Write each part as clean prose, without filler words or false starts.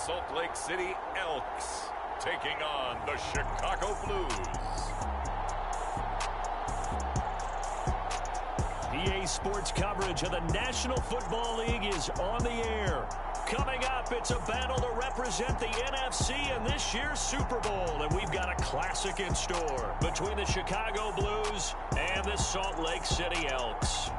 Salt Lake City Elks taking on the Chicago Blues. EA Sports coverage of the National Football League is on the air. Coming up, it's a battle to represent the NFC in this year's Super Bowl. And we've got a classic in store between the Chicago Blues and the Salt Lake City Elks.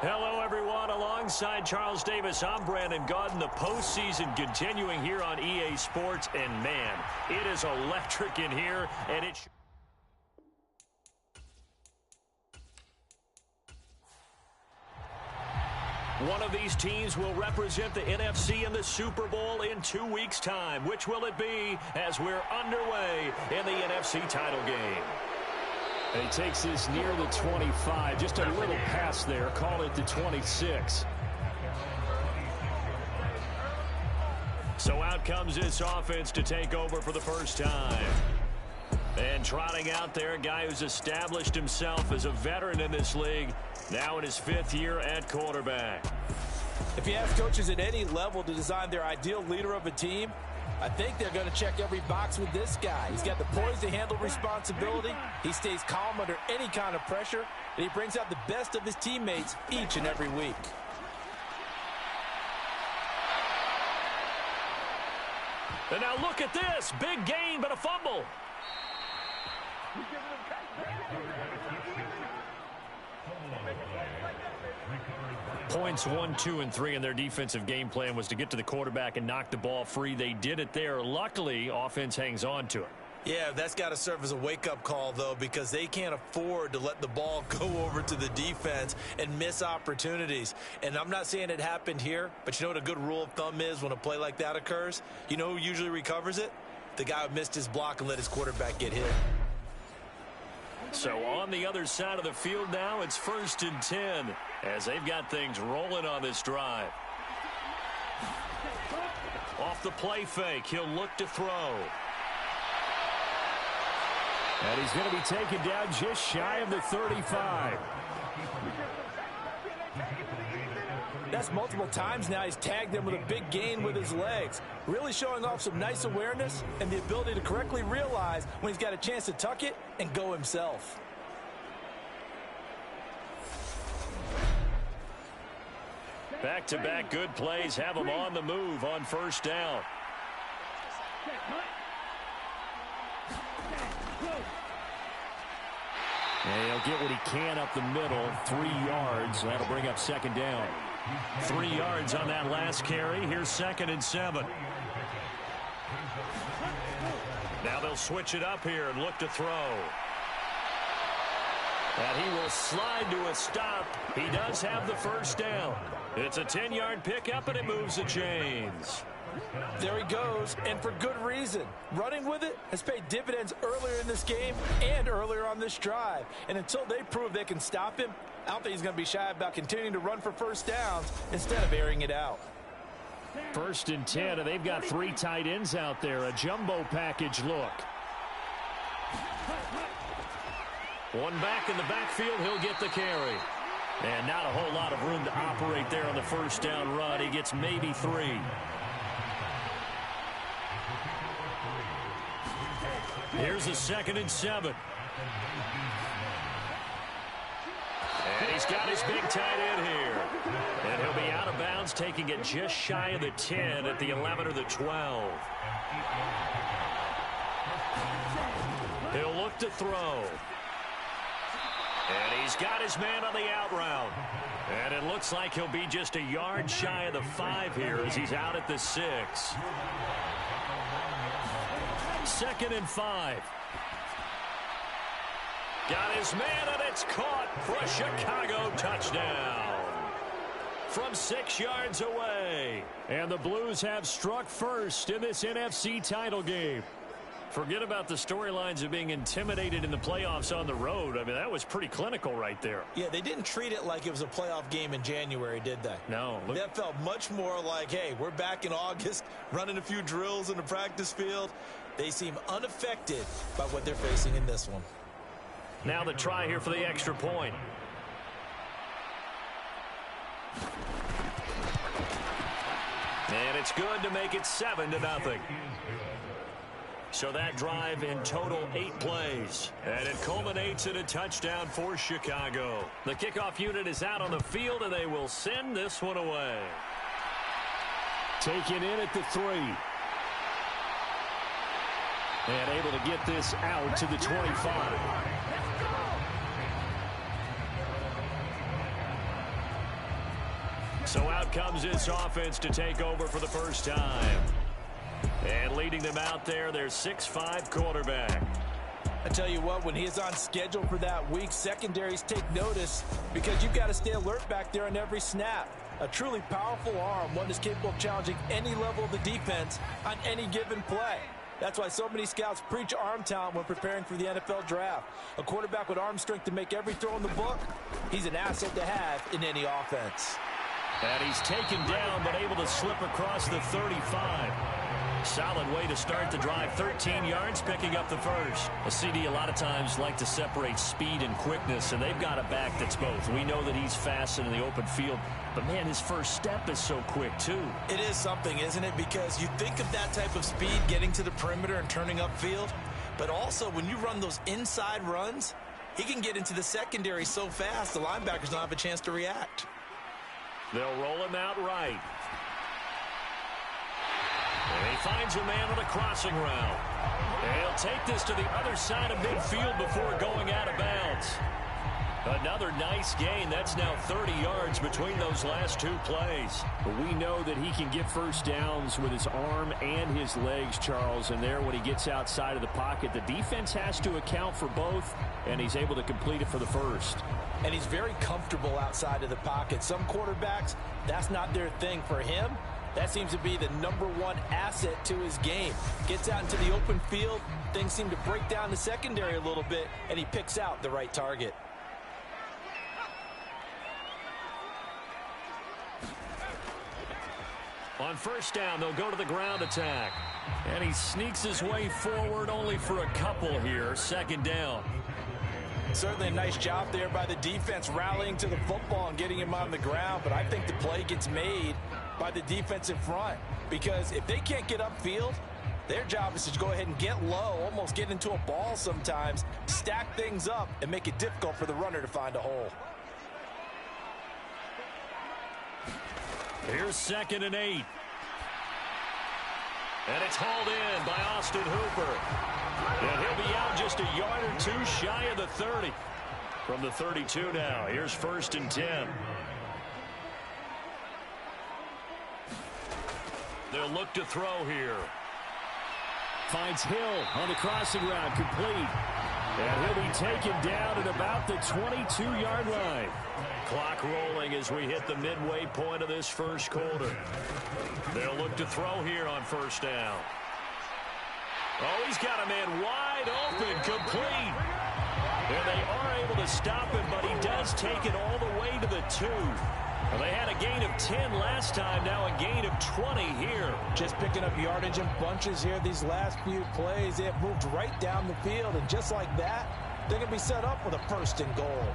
Hello, everyone. Alongside Charles Davis, I'm Brandon Gaudin. The postseason continuing here on EA Sports. And, man, it is electric in here. And it's... One of these teams will represent the NFC in the Super Bowl in 2 weeks' time. Which will it be as we're underway in the NFC title game? And he takes this near the 25. Just a little pass there. Call it the 26. So out comes this offense to take over for the first time. And trotting out there, a guy who's established himself as a veteran in this league, now in his 5th year at quarterback. If you ask coaches at any level to design their ideal leader of a team, I think they're going to check every box with this guy. He's got the poise to handle responsibility. He stays calm under any kind of pressure, and he brings out the best of his teammates each and every week. And now look at this. Big gain, but a fumble. Points 1, 2, and 3 in their defensive game plan was to get to the quarterback and knock the ball free. They did it there. Luckily, offense hangs on to it. Yeah, that's got to serve as a wake-up call, though, because they can't afford to let the ball go over to the defense and miss opportunities. And I'm not saying it happened here, but you know what a good rule of thumb is when a play like that occurs? You know who usually recovers it? The guy who missed his block and let his quarterback get hit. So on the other side of the field now, it's 1st and 10 as they've got things rolling on this drive. Off the play fake, he'll look to throw. And he's going to be taken down just shy of the 35. That's multiple times now he's tagged him with a big gain with his legs. Really showing off some nice awareness and the ability to correctly realize when he's got a chance to tuck it and go himself. Back-to-back good plays have him on the move on 1st down. And he'll get what he can up the middle, 3 yards. That'll bring up 2nd down. 3 yards on that last carry. Here's 2nd and 7. Now they'll switch it up here and look to throw. And he will slide to a stop. He does have the 1st down. It's a 10-yard pickup, and it moves the chains. There he goes, and for good reason. Running with it has paid dividends earlier in this game and earlier on this drive. And until they prove they can stop him, I don't think he's going to be shy about continuing to run for 1st downs instead of airing it out. 1st and 10, and they've got 3 tight ends out there. A jumbo package look. One back in the backfield, he'll get the carry. And not a whole lot of room to operate there on the 1st down run. He gets maybe 3. Here's a 2nd and 7. And he's got his big tight end here. And he'll be out of bounds, taking it just shy of the 10 at the 11 or the 12. He'll look to throw. And he's got his man on the out route. And it looks like he'll be just a yard shy of the 5 here as he's out at the 6. 2nd and 5. Got his man, and it's caught for a Chicago touchdown. From 6 yards away. And the Blues have struck first in this NFC title game. Forget about the storylines of being intimidated in the playoffs on the road. I mean, that was pretty clinical right there. Yeah, they didn't treat it like it was a playoff game in January, did they? No. That felt much more like, hey, we're back in August, running a few drills in the practice field. They seem unaffected by what they're facing in this one. Now the try here for the extra point. And it's good to make it 7-0. So that drive in total 8 plays. And it culminates in a touchdown for Chicago. The kickoff unit is out on the field, and they will send this one away. Taken in at the 3. And able to get this out to the 25. So out comes this offense to take over for the first time. And leading them out there, their 6'5" quarterback. I tell you what, when he is on schedule for that week, secondaries take notice because you've got to stay alert back there on every snap. A truly powerful arm, one that's capable of challenging any level of the defense on any given play. That's why so many scouts preach arm talent when preparing for the NFL draft. A quarterback with arm strength to make every throw in the book, he's an asset to have in any offense. And he's taken down but able to slip across the 35. Solid way to start the drive. 13 yards, picking up the first. A CD a lot of times like to separate speed and quickness, and they've got a back that's both. We know that he's fast in the open field, but, man, his first step is so quick, too. It is something, isn't it? Because you think of that type of speed getting to the perimeter and turning upfield, but also when you run those inside runs, he can get into the secondary so fast the linebackers don't have a chance to react. They'll roll him out right. And he finds a man on a crossing route. And he'll take this to the other side of midfield before going out of bounds. Another nice gain. That's now 30 yards between those last 2 plays. But we know that he can get first downs with his arm and his legs, Charles. And there, when he gets outside of the pocket, the defense has to account for both, and he's able to complete it for the first. And he's very comfortable outside of the pocket. Some quarterbacks, that's not their thing. For him, that seems to be the #1 asset to his game. Gets out into the open field, things seem to break down the secondary a little bit, and he picks out the right target. On first down, they'll go to the ground attack. And he sneaks his way forward only for a couple here. Second down. Certainly a nice job there by the defense rallying to the football and getting him on the ground. But I think the play gets made by the defense in front. Because if they can't get upfield, their job is to go ahead and get low, almost get into a ball sometimes, stack things up, and make it difficult for the runner to find a hole. Here's 2nd and 8. And it's hauled in by Austin Hooper. And he'll be out just a yard or 2 shy of the 30. From the 32 now, here's 1st and 10. They'll look to throw here. Finds Hill on the crossing route, complete. And he'll be taken down at about the 22-yard line. Clock rolling as we hit the midway point of this first quarter. They'll look to throw here on first down. Oh, he's got a man wide open, complete. And they are able to stop him, but he does take it all the way to the 2. Well, they had a gain of 10 last time, now a gain of 20 here. Just picking up yardage in bunches here these last few plays. They have moved right down the field, and just like that, they're going to be set up with a 1st and goal.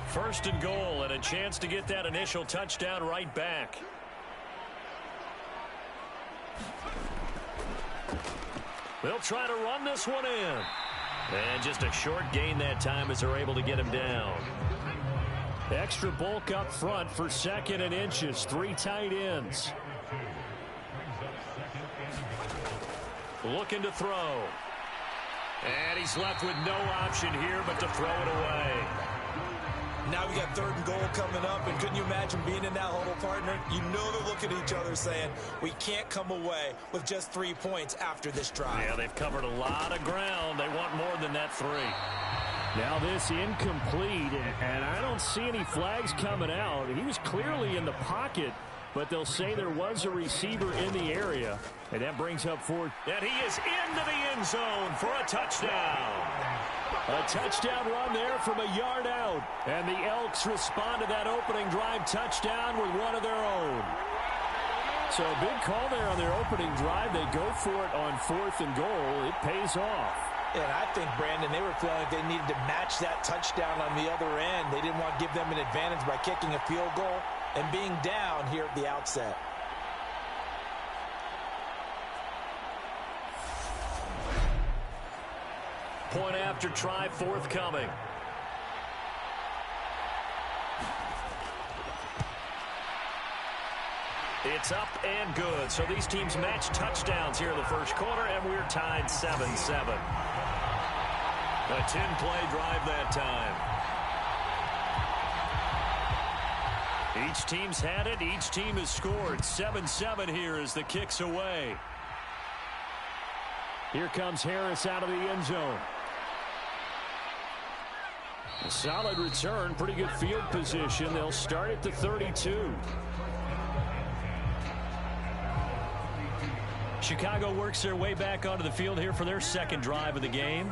First and goal, and a chance to get that initial touchdown right back. They'll try to run this one in. And just a short gain that time as they're able to get him down. Extra bulk up front for 2nd and inches. 3 tight ends. Looking to throw. And he's left with no option here but to throw it away. Now we got 3rd and goal coming up, and couldn't you imagine being in that huddle, partner? You know they're looking at each other saying, we can't come away with just 3 points after this drive. Yeah, they've covered a lot of ground. They want more than that 3. Now this incomplete, and I don't see any flags coming out. He was clearly in the pocket, but they'll say there was a receiver in the area, and that brings up fourth. And he is into the end zone for a touchdown. A touchdown run there from a yard out, and the Elks respond to that opening drive touchdown with one of their own. So a big call there on their opening drive. They go for it on 4th and goal. It pays off. And I think, Brandon, they were feeling like they needed to match that touchdown on the other end. They didn't want to give them an advantage by kicking a field goal and being down here at the outset. Point after try forthcoming. It's up and good. So these teams match touchdowns here in the first quarter, and we're tied 7-7. A 10-play drive that time. Each team's had it. Each team has scored. 7-7 here as the kick's away. Here comes Harris out of the end zone. A solid return. Pretty good field position. They'll start at the 32. Chicago works their way back onto the field here for their second drive of the game.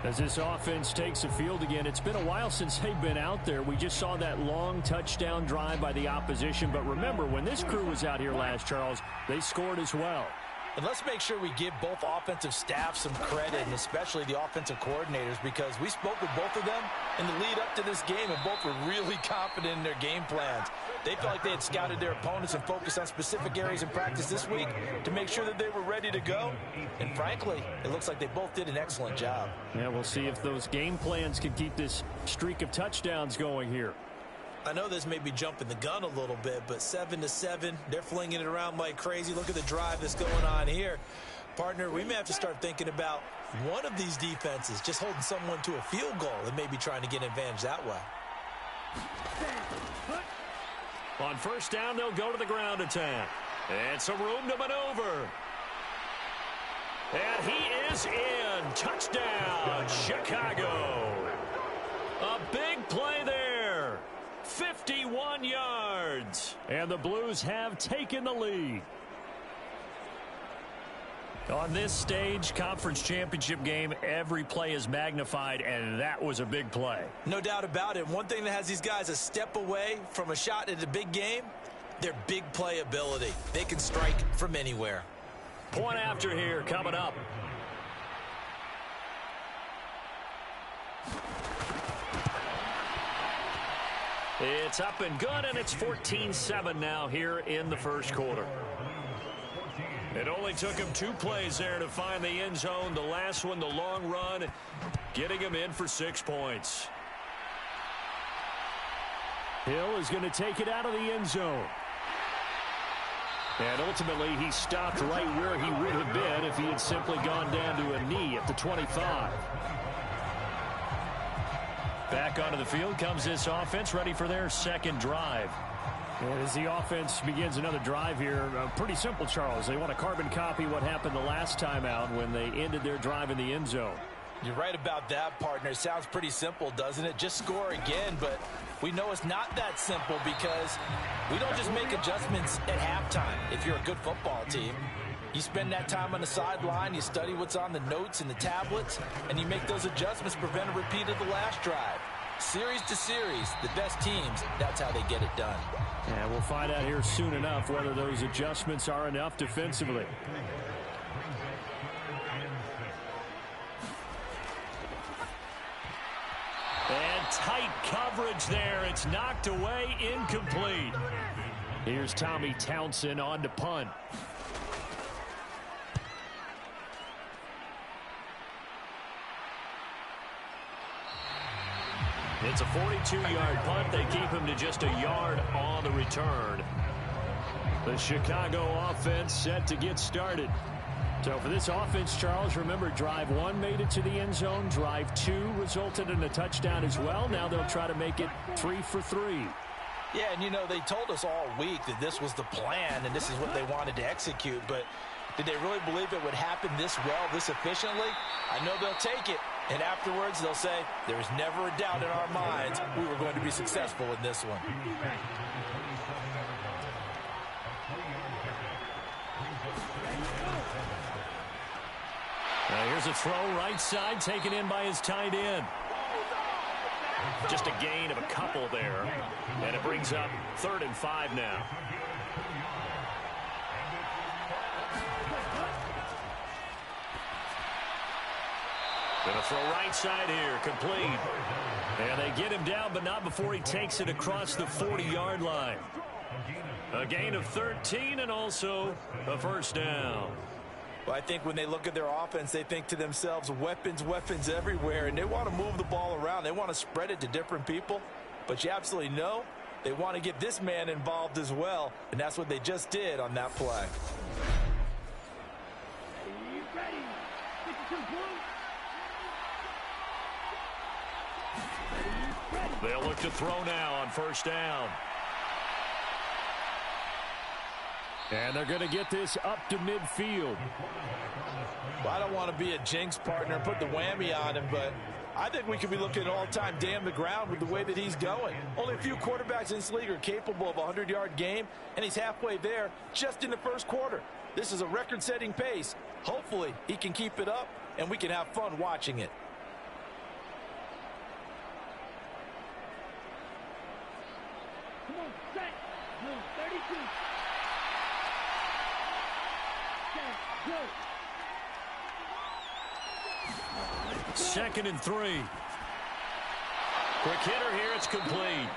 As this offense takes the field again, it's been a while since they've been out there. We just saw that long touchdown drive by the opposition. But remember, when this crew was out here last, Charles, they scored as well. And let's make sure we give both offensive staffs some credit, and especially the offensive coordinators, because we spoke with both of them in the lead up to this game, and both were really confident in their game plans. They felt like they had scouted their opponents and focused on specific areas in practice this week to make sure that they were ready to go. And frankly, it looks like they both did an excellent job. Yeah, we'll see if those game plans can keep this streak of touchdowns going here. I know this may be jumping the gun a little bit, but 7-7, they're flinging it around like crazy. Look at the drive that's going on here. Partner, we may have to start thinking about one of these defenses just holding someone to a field goal and maybe trying to get an advantage that way. On first down, they'll go to the ground attack. And some room to maneuver. And he is in. Touchdown, Chicago. A big play there. 51 yards. And the Blues have taken the lead. On this stage, conference championship game, every play is magnified, and that was a big play. No doubt about it. One thing that has these guys a step away from a shot at a big game, their big play ability. They can strike from anywhere. Point after here coming up. It's up and good, and it's 14-7 now here in the first quarter. It only took him 2 plays there to find the end zone. The last one, the long run, getting him in for 6 points. Hill is going to take it out of the end zone. And ultimately, he stopped right where he would have been if he had simply gone down to a knee at the 25. Back onto the field comes this offense, ready for their second drive. And as the offense begins another drive here, pretty simple, Charles. They want to carbon copy what happened the last time out when they ended their drive in the end zone. You're right about that, partner. It sounds pretty simple, doesn't it? Just score again, but we know it's not that simple because we don't just make adjustments at halftime if you're a good football team. You spend that time on the sideline, you study what's on the notes and the tablets, and you make those adjustments to prevent a repeat of the last drive. Series to series, the best teams, that's how they get it done. And we'll find out here soon enough whether those adjustments are enough defensively. And tight coverage there. It's knocked away, incomplete. Here's Tommy Townsend on to punt. It's a 42-yard punt. They keep him to just a yard on the return. The Chicago offense set to get started. So for this offense, Charles, remember, drive 1 made it to the end zone. Drive 2 resulted in a touchdown as well. Now they'll try to make it 3 for 3. Yeah, and you know, they told us all week that this was the plan and this is what they wanted to execute, but did they really believe it would happen this well, this efficiently? I know they'll take it, And afterwards, they'll say, there's never a doubt in our minds we were going to be successful in this one. Here's a throw right side, taken in by his tight end. Just a gain of a couple there. And it brings up 3rd and 5 now. Gonna throw right side here, complete. And they get him down, but not before he takes it across the 40-yard line. A gain of 13 and also a first down. Well, I think when they look at their offense, they think to themselves, weapons, weapons everywhere, and they want to move the ball around. They want to spread it to different people, but you absolutely know they want to get this man involved as well, and that's what they just did on that play. They'll look to throw now on first down. And they're going to get this up to midfield. Well, I don't want to be a jinx partner and put the whammy on him, but I think we could be looking at all-time damn the ground with the way that he's going. Only a few quarterbacks in this league are capable of a 100-yard game, and he's halfway there just in the first quarter. This is a record-setting pace. Hopefully, he can keep it up, and we can have fun watching it. Come on, set. No, 32. Set, go. 2nd and 3. Quick hitter here, it's complete.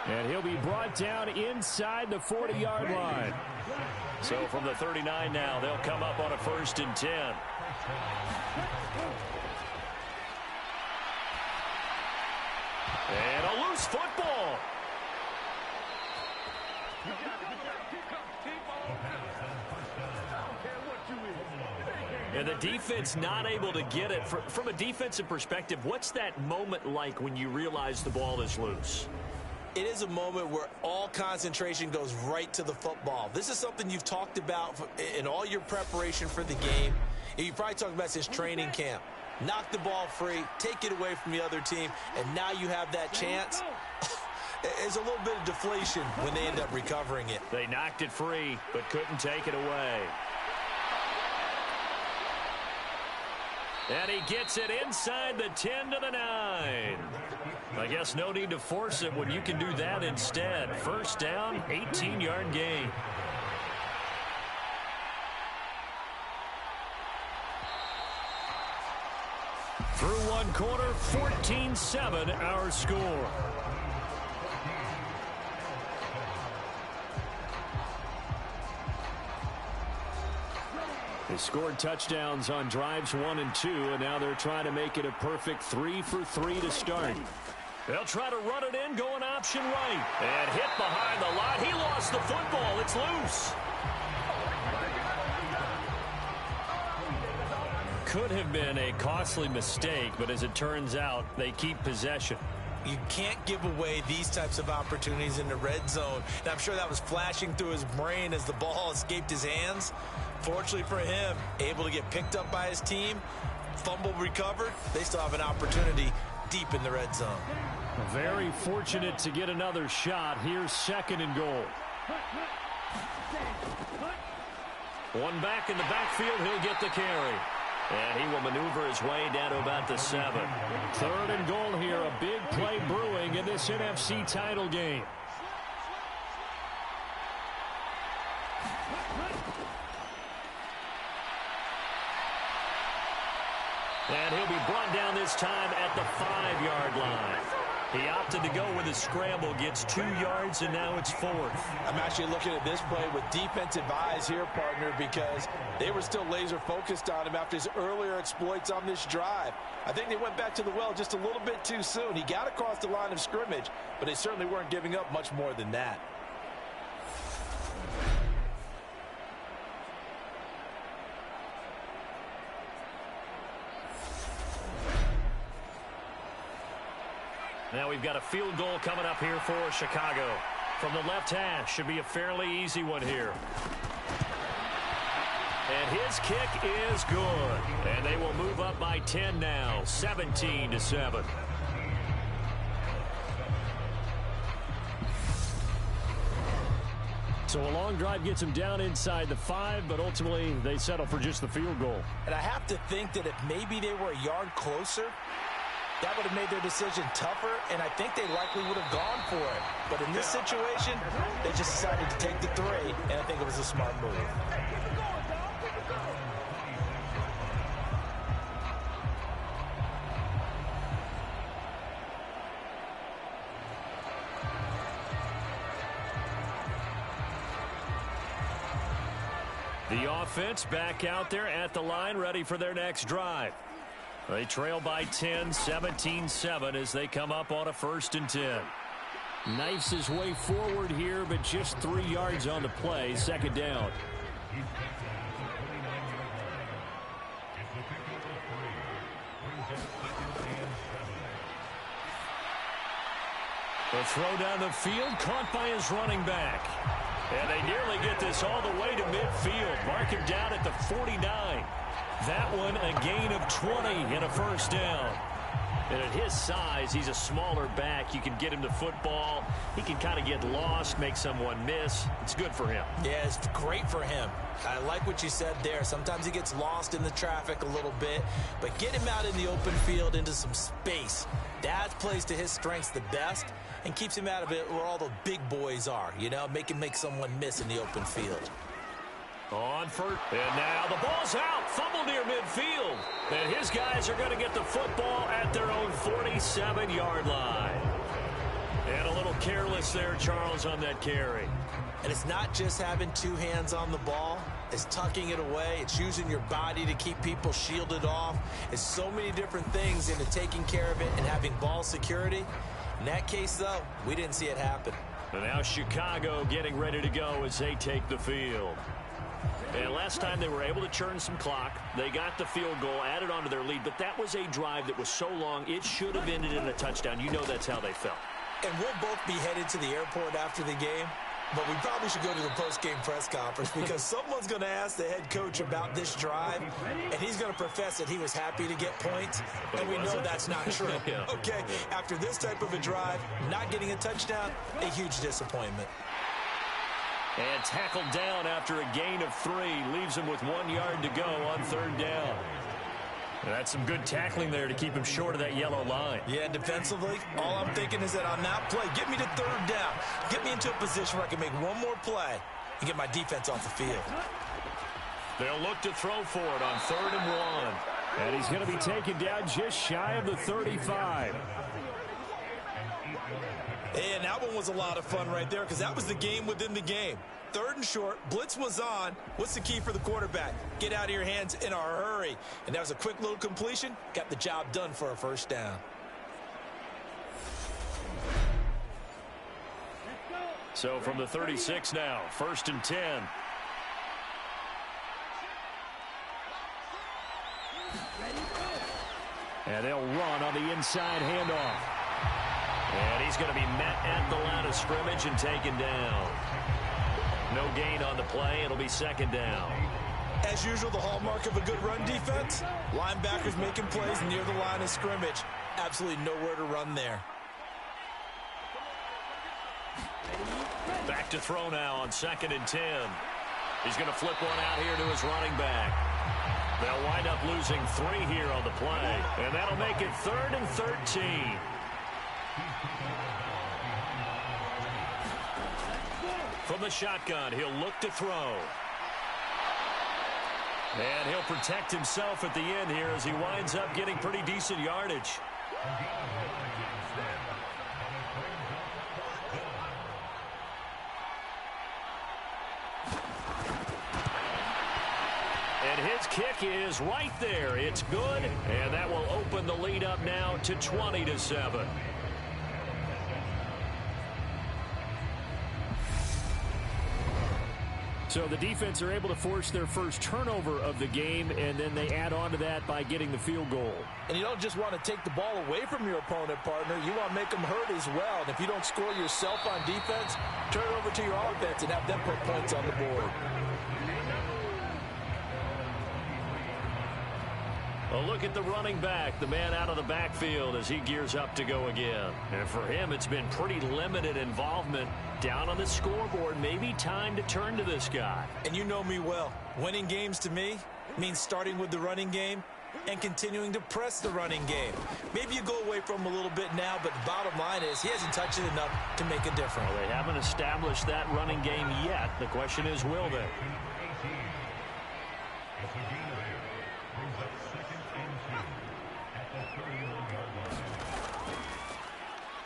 And he'll be brought down inside the 40-yard line. So from the 39 now, they'll come up on a 1st and 10. And a loose football. And the defense not able to get it. From a defensive perspective, what's that moment like when you realize the ball is loose? It is a moment where all concentration goes right to the football. This is something you've talked about in all your preparation for the game. And you probably talked about since training camp. Knock the ball free, take it away from the other team, and now you have that chance. There's a little bit of deflation when they end up recovering it. They knocked it free, but couldn't take it away. And he gets it inside the 10 to the 9. I guess no need to force it when you can do that instead. First down, 18-yard gain. Through one quarter, 14-7 our score. They scored touchdowns on drives 1 and 2, and now they're trying to make it a perfect 3 for 3 to start. They'll try to run it in, going option right. And hit behind the line. He lost the football. It's loose. Could have been a costly mistake, but as it turns out, they keep possession. You can't give away these types of opportunities in the red zone. And I'm sure that was flashing through his brain as the ball escaped his hands. Fortunately for him, able to get picked up by his team, fumble recovered. They still have an opportunity deep in the red zone. Very fortunate to get another shot. Here's 2nd and goal. One back in the backfield. He'll get the carry. And he will maneuver his way down to about the 7. 3rd and goal here. A big play brewing in this NFC title game. And he'll be brought down this time at the 5-yard line. He opted to go with a scramble, gets 2 yards, and now it's 4th. I'm actually looking at this play with defensive eyes here, partner, because they were still laser focused on him after his earlier exploits on this drive. I think they went back to the well just a little bit too soon. He got across the line of scrimmage, but they certainly weren't giving up much more than that. Now we've got a field goal coming up here for Chicago. From the left hash, should be a fairly easy one here. And his kick is good. And they will move up by 10 now, 17-7. So a long drive gets them down inside the 5, but ultimately they settle for just the field goal. And I have to think that if maybe they were a yard closer, that would have made their decision tougher, and I think they likely would have gone for it. But in this situation, they just decided to take the 3, and I think it was a smart move. The offense back out there at the line, ready for their next drive. They trail by 10, 17-7 as they come up on a 1st and 10. Knifes his way forward here, but just 3 yards on the play. 2nd down. The throw down the field, caught by his running back. And they nearly get this all the way to midfield. Mark him down at the 49. That one a gain of 20 and a 1st down. And at his size, he's a smaller back. You can get him the football. He can kind of get lost, make someone miss. It's good for him. Yeah, it's great for him. I like what you said there. Sometimes he gets lost in the traffic a little bit, but get him out in the open field into some space. That plays to his strengths the best and keeps him out of it where all the big boys are, you know, make someone miss in the open field. On for, and now the ball's out. Fumble near midfield. And his guys are going to get the football at their own 47-yard line. And a little careless there, Charles, on that carry. And it's not just having 2 hands on the ball. It's tucking it away. It's using your body to keep people shielded off. It's so many different things into taking care of it and having ball security. In that case, though, we didn't see it happen. And now Chicago getting ready to go as they take the field. And last time they were able to churn some clock. They got the field goal, added on to their lead, but that was a drive that was so long, it should have ended in a touchdown. You know that's how they felt. And we'll both be headed to the airport after the game, but we probably should go to the post-game press conference because someone's going to ask the head coach about this drive, and he's going to profess that he was happy to get points, and we know that's not true. Yeah. Okay, after this type of a drive, not getting a touchdown, a huge disappointment. And tackled down after a gain of 3. Leaves him with 1 yard to go on 3rd down. That's some good tackling there to keep him short of that yellow line. Yeah, defensively, all I'm thinking is that on that play, get me to 3rd down. Get me into a position where I can make one more play and get my defense off the field. They'll look to throw for it on 3rd and 1. And he's going to be taken down just shy of the 35. And that one was a lot of fun right there because that was the game within the game. 3rd and short, blitz was on. What's the key for the quarterback? Get out of your hands in a hurry. And that was a quick little completion. Got the job done for a 1st down. So from the 36 now, 1st and 10. And they'll run on the inside handoff. And he's going to be met at the line of scrimmage and taken down. No gain on the play. It'll be 2nd down. As usual, the hallmark of a good run defense, linebackers making plays near the line of scrimmage. Absolutely nowhere to run there. Back to throw now on 2nd and 10. He's going to flip one out here to his running back. They'll wind up losing 3 here on the play. And that'll make it 3rd and 13. From the shotgun, he'll look to throw. And he'll protect himself at the end here as he winds up getting pretty decent yardage. And his kick is right there. It's good, and that will open the lead up now to 20-7. So the defense are able to force their first turnover of the game, and then they add on to that by getting the field goal. And you don't just want to take the ball away from your opponent, partner. You want to make them hurt as well. And if you don't score yourself on defense, turn it over to your offense and have them put points on the board. A look at the running back, the man out of the backfield as he gears up to go again. And for him, it's been pretty limited involvement down on the scoreboard. Maybe time to turn to this guy. And you know me well. Winning games to me means starting with the running game and continuing to press the running game. Maybe you go away from him a little bit now, but the bottom line is he hasn't touched it enough to make a difference. Well, they haven't established that running game yet. The question is, will they?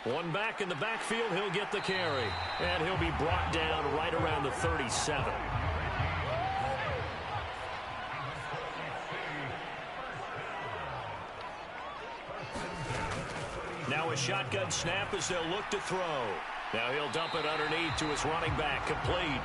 One back in the backfield, he'll get the carry. And he'll be brought down right around the 37. Now a shotgun snap as they'll look to throw. Now he'll dump it underneath to his running back, complete.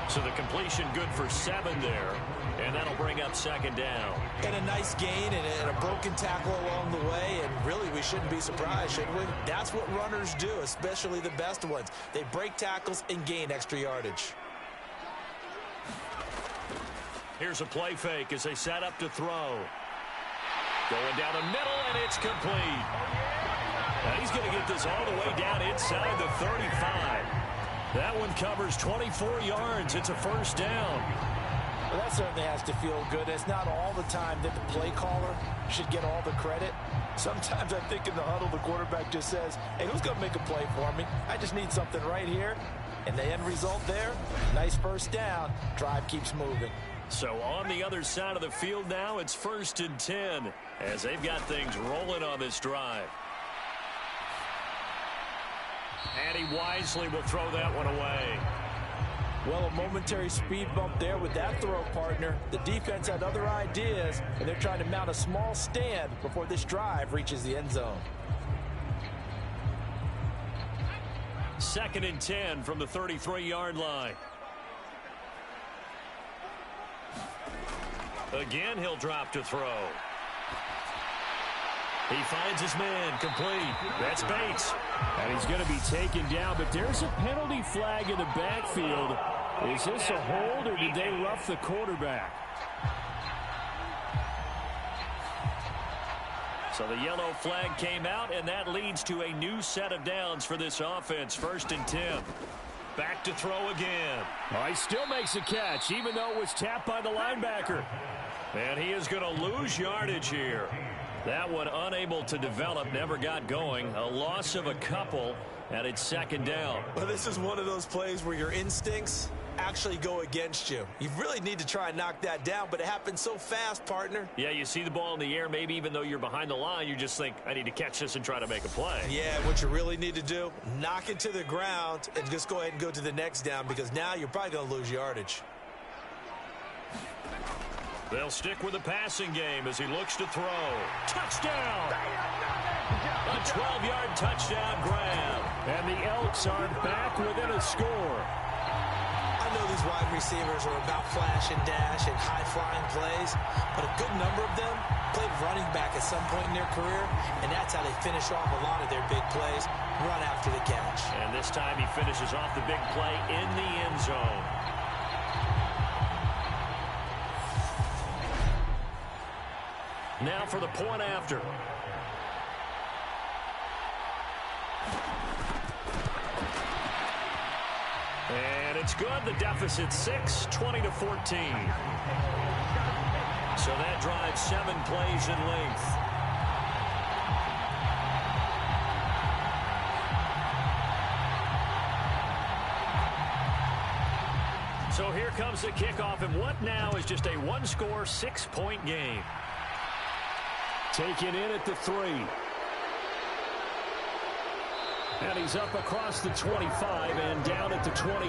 So the completion good for 7 there. And that'll bring up second down. And a nice gain and a broken tackle along the way. And really, we shouldn't be surprised, should we? That's what runners do, especially the best ones. They break tackles and gain extra yardage. Here's a play fake as they set up to throw. Going down the middle, and it's complete. Now he's going to get this all the way down inside the 35. That one covers 24 yards. It's a first down. Well, that certainly has to feel good. It's not all the time that the play caller should get all the credit. Sometimes I think in the huddle, the quarterback just says, hey, who's going to make a play for me? I just need something right here. And the end result there, nice first down. Drive keeps moving. So on the other side of the field now, it's 1st and 10 as they've got things rolling on this drive. And he wisely will throw that one away. Well, a momentary speed bump there with that throw, partner. The defense had other ideas, and they're trying to mount a small stand before this drive reaches the end zone. 2nd and 10 from the 33-yard line. Again, he'll drop to throw. He finds his man, complete. That's Bates. And he's going to be taken down, but there's a penalty flag in the backfield. Is this a hold, or did they rough the quarterback? So the yellow flag came out, and that leads to a new set of downs for this offense. 1st and 10. Back to throw again. Oh, he still makes a catch, even though it was tapped by the linebacker. And he is going to lose yardage here. That one unable to develop, never got going. A loss of a couple, and it's 2nd down. Well, this is one of those plays where your instincts actually go against you. You really need to try and knock that down, but it happens so fast, partner. Yeah, you see the ball in the air, maybe even though you're behind the line, you just think, I need to catch this and try to make a play. Yeah, what you really need to do, knock it to the ground and just go ahead and go to the next down, because now you're probably going to lose yardage. They'll stick with the passing game as he looks to throw. Touchdown! A 12-yard touchdown grab. And the Elks are back within a score. I know these wide receivers are about flash and dash and high-flying plays, but a good number of them played running back at some point in their career, and that's how they finish off a lot of their big plays, run after the catch. And this time he finishes off the big play in the end zone. Now for the point after. And it's good. The deficit 6, 20-14. So that drives 7 plays in length. So here comes the kickoff, and what now is just a one-score, 6-point game. Taken in at the 3. And he's up across the 25 and down at the 28.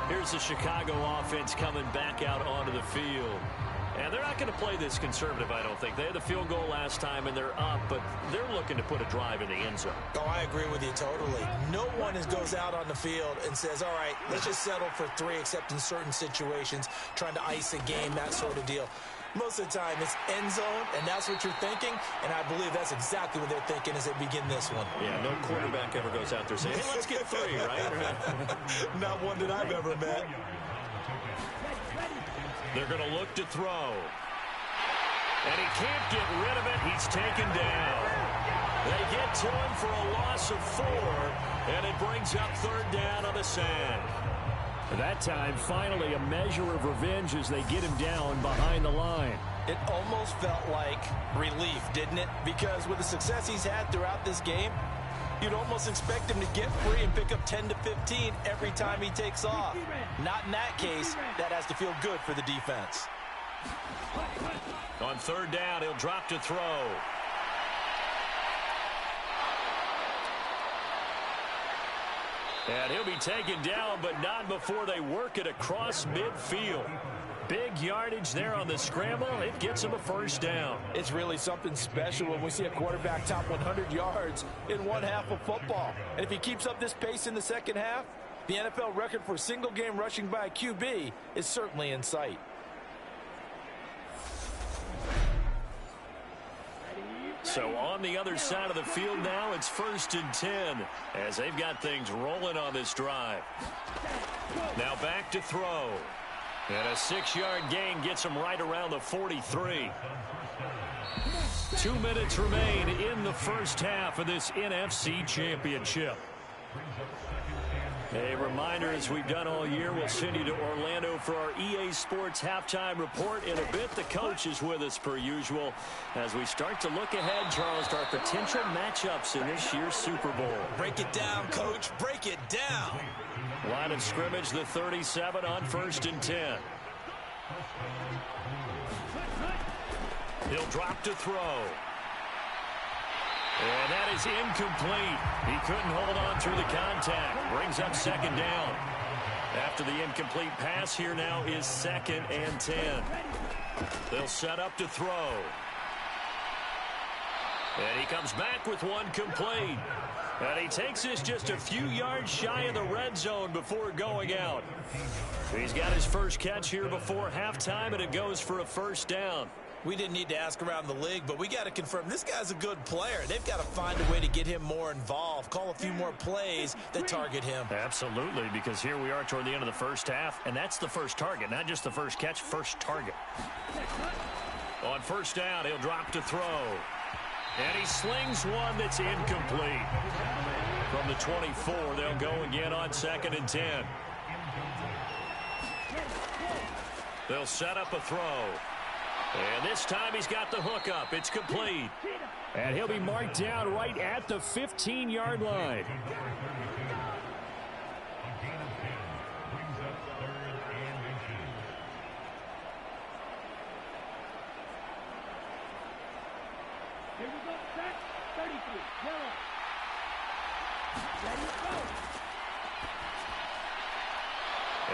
Here's the Chicago offense coming back out onto the field. And they're not going to play this conservative, I don't think. They had the field goal last time, and they're up, but they're looking to put a drive in the end zone. Oh, I agree with you totally. No one goes out on the field and says, all right, let's just settle for 3, except in certain situations, trying to ice a game, that sort of deal. Most of the time, it's end zone, and that's what you're thinking, and I believe that's exactly what they're thinking as they begin this one. Yeah, no quarterback ever goes out there saying, hey, let's get 3, right? Not one that I've ever met. They're going to look to throw. And he can't get rid of it. He's taken down. They get to him for a loss of 4, and it brings up 3rd down on the sand. That time, finally, a measure of revenge as they get him down behind the line. It almost felt like relief, didn't it? Because with the success he's had throughout this game, you'd almost expect him to get free and pick up 10 to 15 every time he takes off. Not in that case. That has to feel good for the defense. On 3rd down, he'll drop to throw. And he'll be taken down, but not before they work it across midfield. Big yardage there on the scramble. It gets him a 1st down. It's really something special when we see a quarterback top 100 yards in one half of football. And if he keeps up this pace in the second half, the NFL record for single-game rushing by a QB is certainly in sight. So on the other side of the field now, it's 1st and 10 as they've got things rolling on this drive. Now back to throw. And a 6-yard gain gets him right around the 43. 2 minutes remain in the first half of this NFC Championship. A reminder, as we've done all year, we'll send you to Orlando for our EA Sports halftime report. In a bit, the coach is with us per usual as we start to look ahead, Charles, to our potential matchups in this year's Super Bowl. Break it down, Coach. Break it down. Line of scrimmage, the 37 on 1st and 10. He'll drop to throw. And that is incomplete. He couldn't hold on through the contact. Brings up 2nd down. After the incomplete pass, here now is 2nd and 10. They'll set up to throw. And he comes back with one complete. And he takes this just a few yards shy of the red zone before going out. He's got his first catch here before halftime, and it goes for a 1st down. We didn't need to ask around the league, but we got to confirm this guy's a good player. They've got to find a way to get him more involved, call a few more plays that target him. Absolutely, because here we are toward the end of the first half, and that's the first target, not just the first catch, first target. On 1st down, he'll drop to throw. And he slings one that's incomplete. From the 24, they'll go again on 2nd and 10. They'll set up a throw. And this time he's got the hook up. It's complete. And he'll be marked down right at the 15-yard line. Here we go, set, 33, yellow. Ready, go.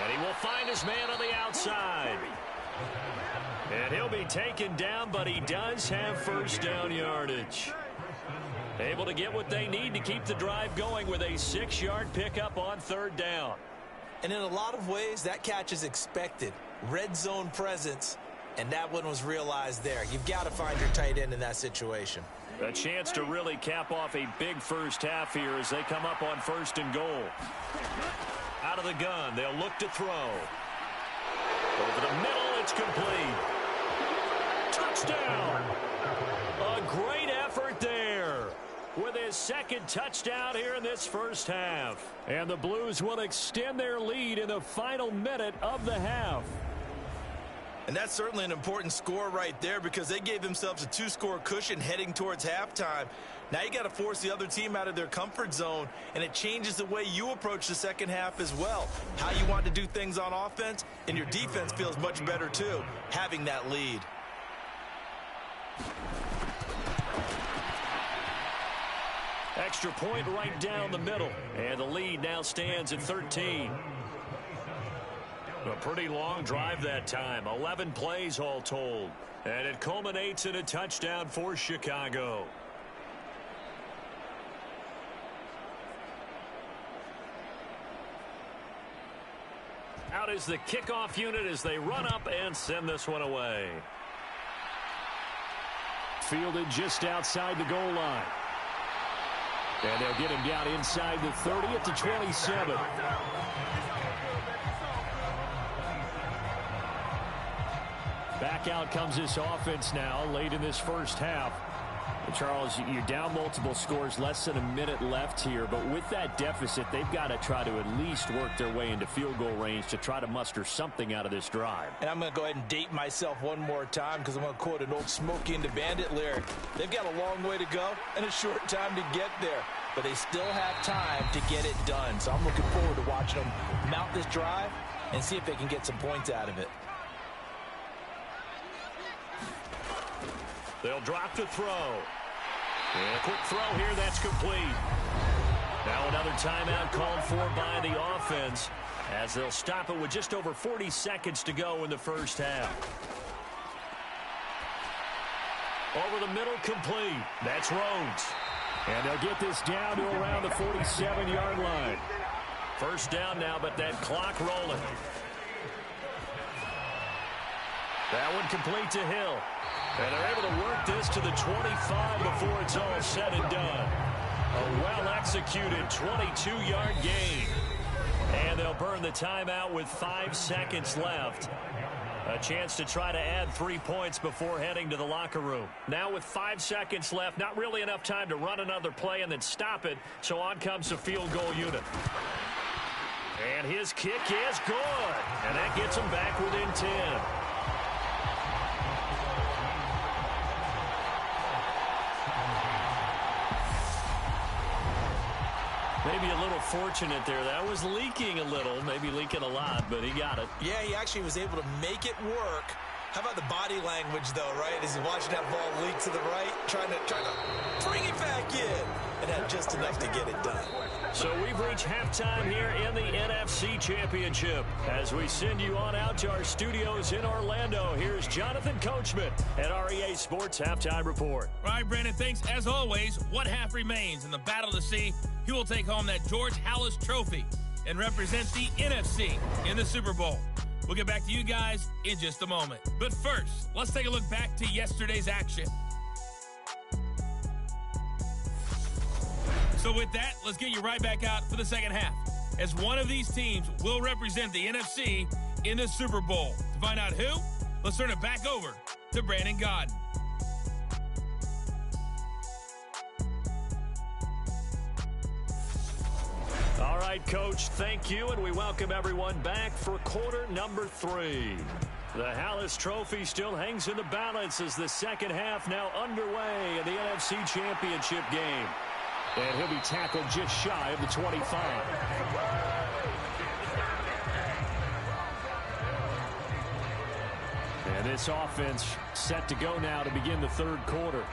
And he will find his man on the outside. And he'll be taken down, but he does have 1st down yardage. Able to get what they need to keep the drive going with a 6-yard pickup on 3rd down. And in a lot of ways, that catch is expected. Red zone presence, and that one was realized there. You've got to find your tight end in that situation. A chance to really cap off a big first half here as they come up on 1st and goal. Out of the gun, they'll look to throw. Over the middle, it's complete. Touchdown! A great effort there with his 2nd touchdown here in this first half. And the Blues will extend their lead in the final minute of the half. And that's certainly an important score right there because they gave themselves a 2-score cushion heading towards halftime. Now you got to force the other team out of their comfort zone, and it changes the way you approach the second half as well. How you want to do things on offense, and your defense feels much better too, having that lead. Extra point right down the middle, and the lead now stands at 13. A pretty long drive that time, 11 plays all told, and it culminates in a touchdown for Chicago. Out is the kickoff unit as they run up and send this one away. Fielded just outside the goal line. And they'll get him down inside the 30 at the 27. Back out comes this offense now late in this first half. And Charles, you're down multiple scores, less than a minute left here. But with that deficit, they've got to try to at least work their way into field goal range to try to muster something out of this drive. And I'm going to go ahead and date myself one more time because I'm going to quote an old Smokey and the Bandit lyric. They've got a long way to go and a short time to get there. But they still have time to get it done. So I'm looking forward to watching them mount this drive and see if they can get some points out of it. They'll drop to throw. And a quick throw here, that's complete. Now another timeout called for by the offense as they'll stop it with just over 40 seconds to go in the first half. Over the middle, complete. That's Rhodes. And they'll get this down to around the 47-yard line. First down now, but that clock rolling. That one complete to Hill. And they're able to work this to the 25 before it's all said and done. A well-executed 22-yard gain. And they'll burn the timeout with 5 seconds left. A chance to try to add 3 points before heading to the locker room. Now with 5 seconds left, not really enough time to run another play and then stop it. So on comes the field goal unit. And his kick is good. And that gets him back within 10. Maybe a little fortunate there. That was leaking a little, maybe leaking a lot, but he got it. Yeah, he actually was able to make it work. How about the body language, though, right? As he's watching that ball leak to the right, trying to bring it back in, and had just enough to get it done. So we've reached halftime here in the NFC Championship. As we send you on out to our studios in Orlando, here's Jonathan Coachman at REA Sports Halftime Report. All right, Brandon, thanks. As always, one half remains in the battle to see who will take home that George Halas Trophy and represent the NFC in the Super Bowl. We'll get back to you guys in just a moment. But first, let's take a look back to yesterday's action. So with that, let's get you right back out for the second half, as one of these teams will represent the NFC in the Super Bowl. To find out who, let's turn it back over to Brandon Godden. All right, Coach, thank you, and we welcome everyone back for quarter number 3. The Halas Trophy still hangs in the balance as the second half now underway in the NFC Championship game. And he'll be tackled just shy of the 25. And this offense set to go now to begin the third quarter.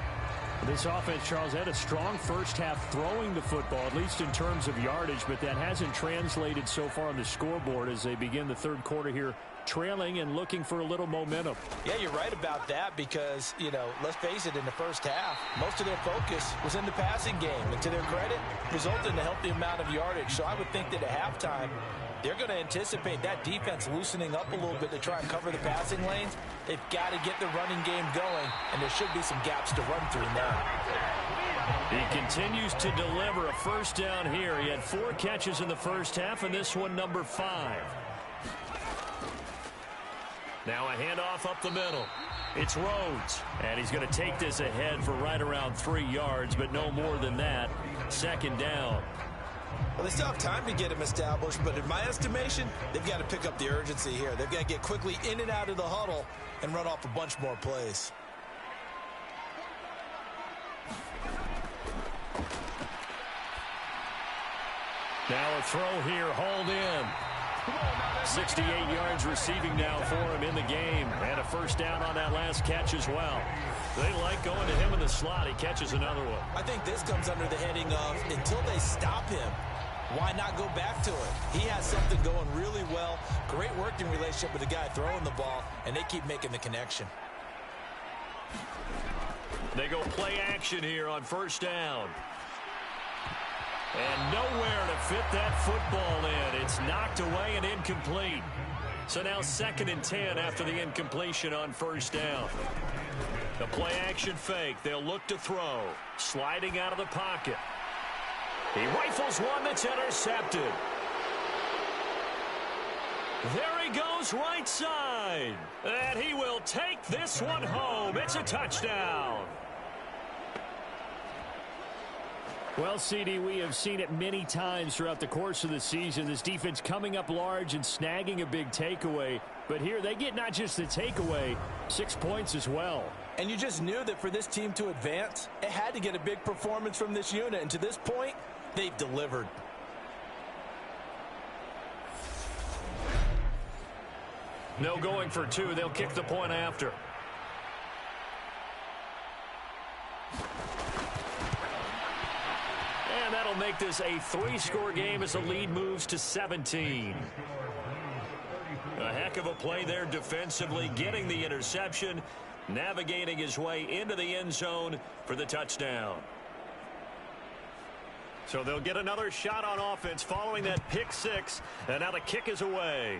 This offense, Charles, had a strong first half throwing the football, at least in terms of yardage, but that hasn't translated so far on the scoreboard as they begin the third quarter here, trailing and looking for a little momentum. Yeah, you're right about that because, let's face it, in the first half, most of their focus was in the passing game. And to their credit, resulted in a healthy amount of yardage. So I would think that at halftime, they're going to anticipate that defense loosening up a little bit to try and cover the passing lanes. They've got to get the running game going, and there should be some gaps to run through now. He continues to deliver a first down here. He had 4 catches in the first half, and this one number 5. Now a handoff up the middle. It's Rhodes, and he's going to take this ahead for right around 3 yards, but no more than that. Second down. Well, they still have time to get him established, but in my estimation, they've got to pick up the urgency here. They've got to get quickly in and out of the huddle and run off a bunch more plays. Now a throw here, hauled in. 68 yards receiving now for him in the game, and a first down on that last catch as well. They like going to him in the slot. He catches another one. I think this comes under the heading of until they stop him, why not go back to it? He has something going really well. Great working relationship with the guy throwing the ball, and they keep making the connection. They go play action here on first down. And nowhere to fit that football in. It's knocked away and incomplete. So now 2nd and 10 after the incompletion on first down. The play action fake. They'll look to throw. Sliding out of the pocket. He rifles one that's intercepted. There he goes right side. And he will take this one home. It's a touchdown. Well, CD, we have seen it many times throughout the course of the season. This defense coming up large and snagging a big takeaway. But here they get not just the takeaway, 6 points as well. And you just knew that for this team to advance, it had to get a big performance from this unit. And to this point, they've delivered. No going for two. They'll kick the point after. And that'll make this a 3-score game as the lead moves to 17. A heck of a play there defensively, getting the interception, navigating his way into the end zone for the touchdown. So they'll get another shot on offense following that pick six, and now the kick is away.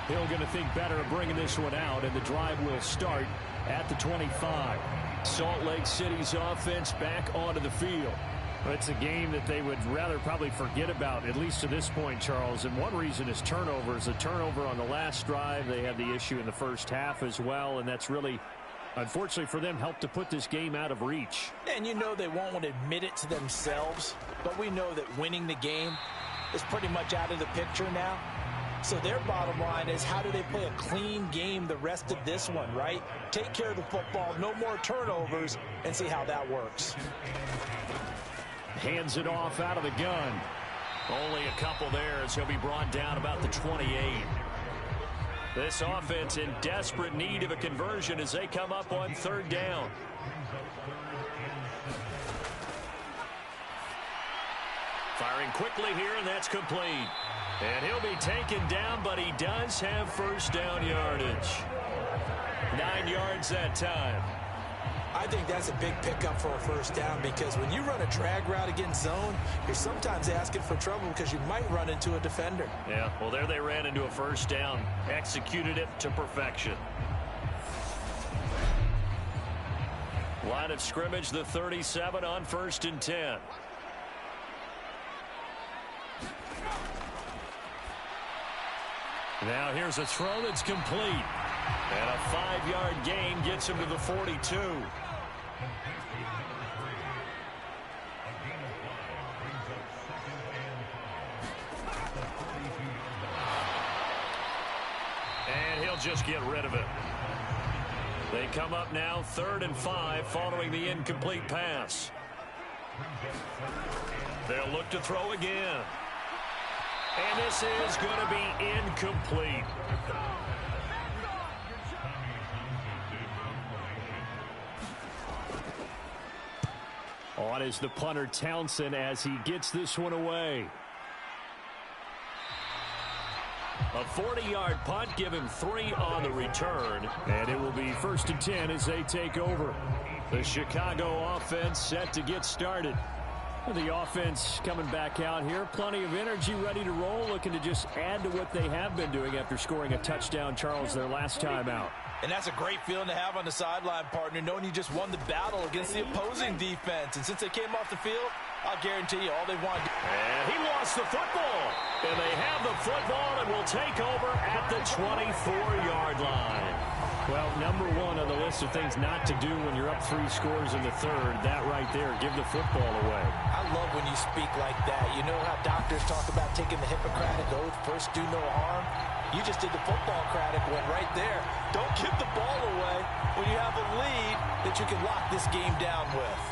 Hill going to think better of bringing this one out, and the drive will start at the 25. Salt Lake City's offense back onto the field. It's a game that they would rather probably forget about, at least to this point, Charles. And one reason is turnovers. A turnover on the last drive. They had the issue in the first half as well, and that's really, unfortunately for them, helped to put this game out of reach. And you know they won't admit it to themselves, but we know that winning the game is pretty much out of the picture now. So their bottom line is, how do they play a clean game the rest of this one, right? Take care of the football, no more turnovers, and see how that works. Hands it off out of the gun. Only a couple there as he'll be brought down about the 28. This offense in desperate need of a conversion as they come up on third down. Firing quickly here, and that's complete. And he'll be taken down, but he does have first down yardage. 9 yards that time. I think that's a big pickup for a first down, because when you run a drag route against zone, you're sometimes asking for trouble because you might run into a defender. Yeah, well, there they ran into a first down. Executed it to perfection. Line of scrimmage, the 37 on 1st and 10. Now here's a throw that's complete. And a 5-yard gain gets him to the 42. And he'll just get rid of it. They come up now 3rd and 5 following the incomplete pass. They'll look to throw again. And this is going to be incomplete. On is the punter Townsend as he gets this one away. A 40-yard punt, give him 3 on the return. And it will be 1st and 10 as they take over. The Chicago offense set to get started. The offense coming back out here. Plenty of energy, ready to roll, looking to just add to what they have been doing after scoring a touchdown, Charles, their last time out. And that's a great feeling to have on the sideline, partner, knowing you just won the battle against the opposing defense. And since they came off the field, I'll guarantee you all they want. And he lost the football. And they have the football and will take over at the 24-yard line. Well, number one on the list of things not to do when you're up 3 scores in the third, that right there, give the football away. I love when you speak like that. You know how doctors talk about taking the Hippocratic oath, first do no harm? You just did the football-cratic one right there. Don't give the ball away when you have a lead that you can lock this game down with.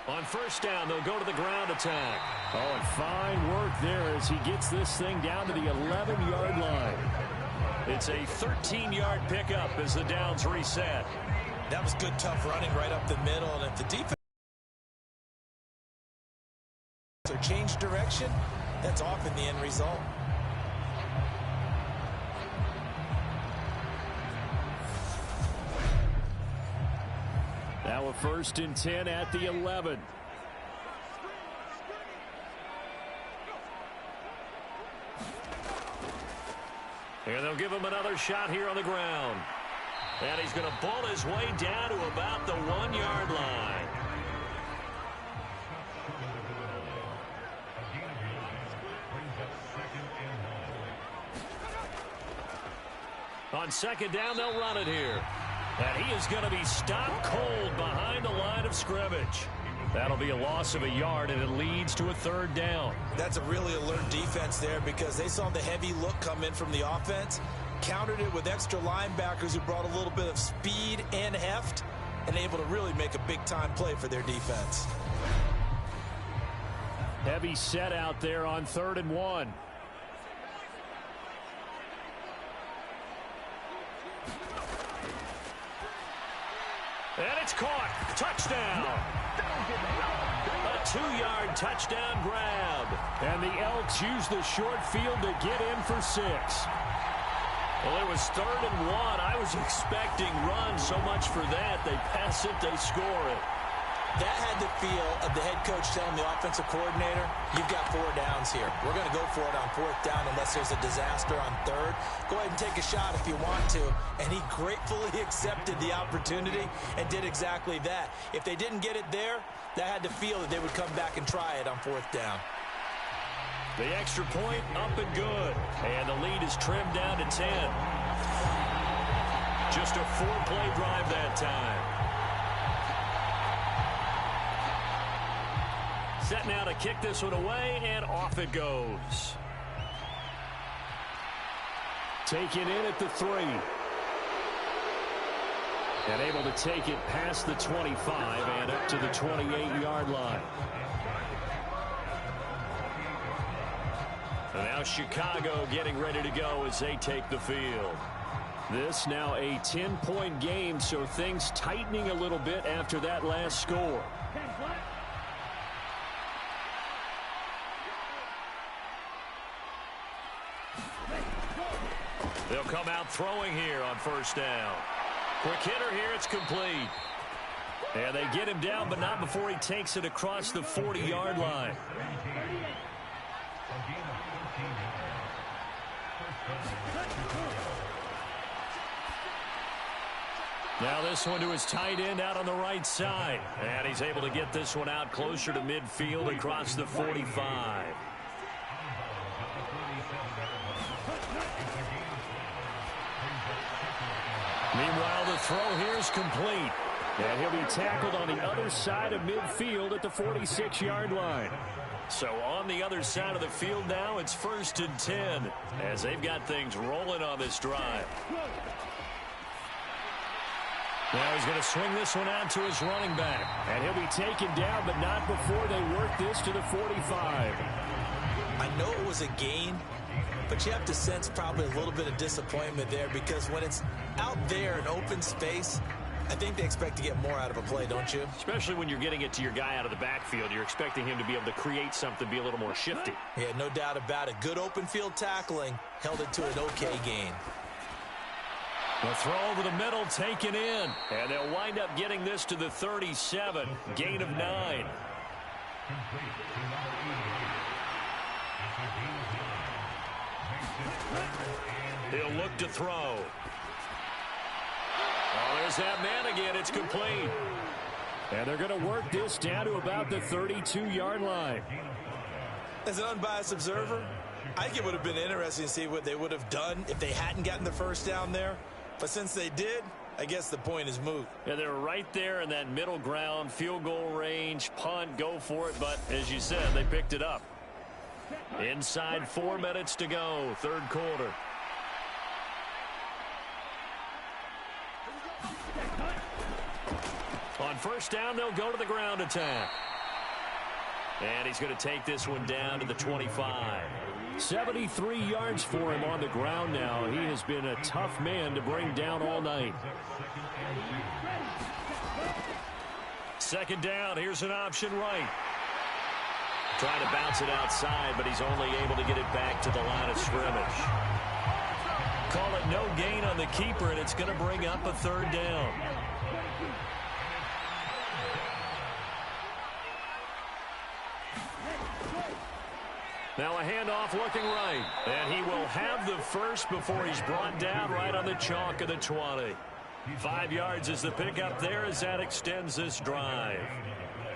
On first down, they'll go to the ground attack. Oh, and fine work there as he gets this thing down to the 11-yard line. It's a 13-yard pickup as the downs reset. That was good, tough running right up the middle. And if the defense change direction, that's often the end result. Now a 1st and 10 at the 11. And they'll give him another shot here on the ground. And he's going to bull his way down to about the 1-yard line. On second down, they'll run it here. And he is going to be stopped cold behind the line of scrimmage. That'll be a loss of a yard, and it leads to a 3rd down. That's a really alert defense there because they saw the heavy look come in from the offense, countered it with extra linebackers who brought a little bit of speed and heft, and able to really make a big-time play for their defense. Heavy set out there on 3rd and 1. And it's caught. Touchdown. A 2-yard touchdown grab. And the Elks use the short field to get in for 6. Well, it was 3rd and 1. I was expecting run, so much for that. They pass it, they score it. That had the feel of the head coach telling the offensive coordinator, you've got 4 downs here. We're going to go for it on 4th down unless there's a disaster on 3rd. Go ahead and take a shot if you want to. And he gratefully accepted the opportunity and did exactly that. If they didn't get it there, that had the feel that they would come back and try it on 4th down. The extra point up and good. And the lead is trimmed down to 10. Just a 4-play drive that time. Set now to kick this one away, and off it goes. Taken in at the 3. And able to take it past the 25 and up to the 28-yard line. And now Chicago getting ready to go as they take the field. This now a 10-point game, so things tightening a little bit after that last score. They'll come out throwing here on 1st down. Quick hitter here, it's complete. And they get him down, but not before he takes it across the 40-yard line. Now this one to his tight end out on the right side. And he's able to get this one out closer to midfield across the 45. Meanwhile, the throw here is complete. And he'll be tackled on the other side of midfield at the 46-yard line. So on the other side of the field now, it's 1st and 10 as they've got things rolling on this drive. Now he's going to swing this one out to his running back. And he'll be taken down, but not before they work this to the 45. I know it was a gain, but you have to sense probably a little bit of disappointment there because when it's out there in open space, I think they expect to get more out of a play, don't you? Especially when you're getting it to your guy out of the backfield. You're expecting him to be able to create something, be a little more shifty. Yeah, no doubt about it. Good open field tackling held it to an okay gain. The throw over the middle taken in. And they'll wind up getting this to the 37. Gain of 9. He'll look to throw. Oh, there's that man again. It's complete. And they're going to work this down to about the 32-yard line. As an unbiased observer, I think it would have been interesting to see what they would have done if they hadn't gotten the 1st down there. But since they did, I guess the point is moot. Yeah, they were right there in that middle ground, field goal range, punt, go for it. But as you said, they picked it up. Inside 4 minutes to go, 3rd quarter. On 1st down, they'll go to the ground attack. And he's going to take this one down to the 25. 73 yards for him on the ground now. He has been a tough man to bring down all night. 2nd down, here's an option right. Trying to bounce it outside, but he's only able to get it back to the line of scrimmage. Call it no gain on the keeper, and it's going to bring up a 3rd down. Now a handoff looking right. And he will have the first before he's brought down right on the chalk of the 20. 5 yards is the pickup there as that extends this drive.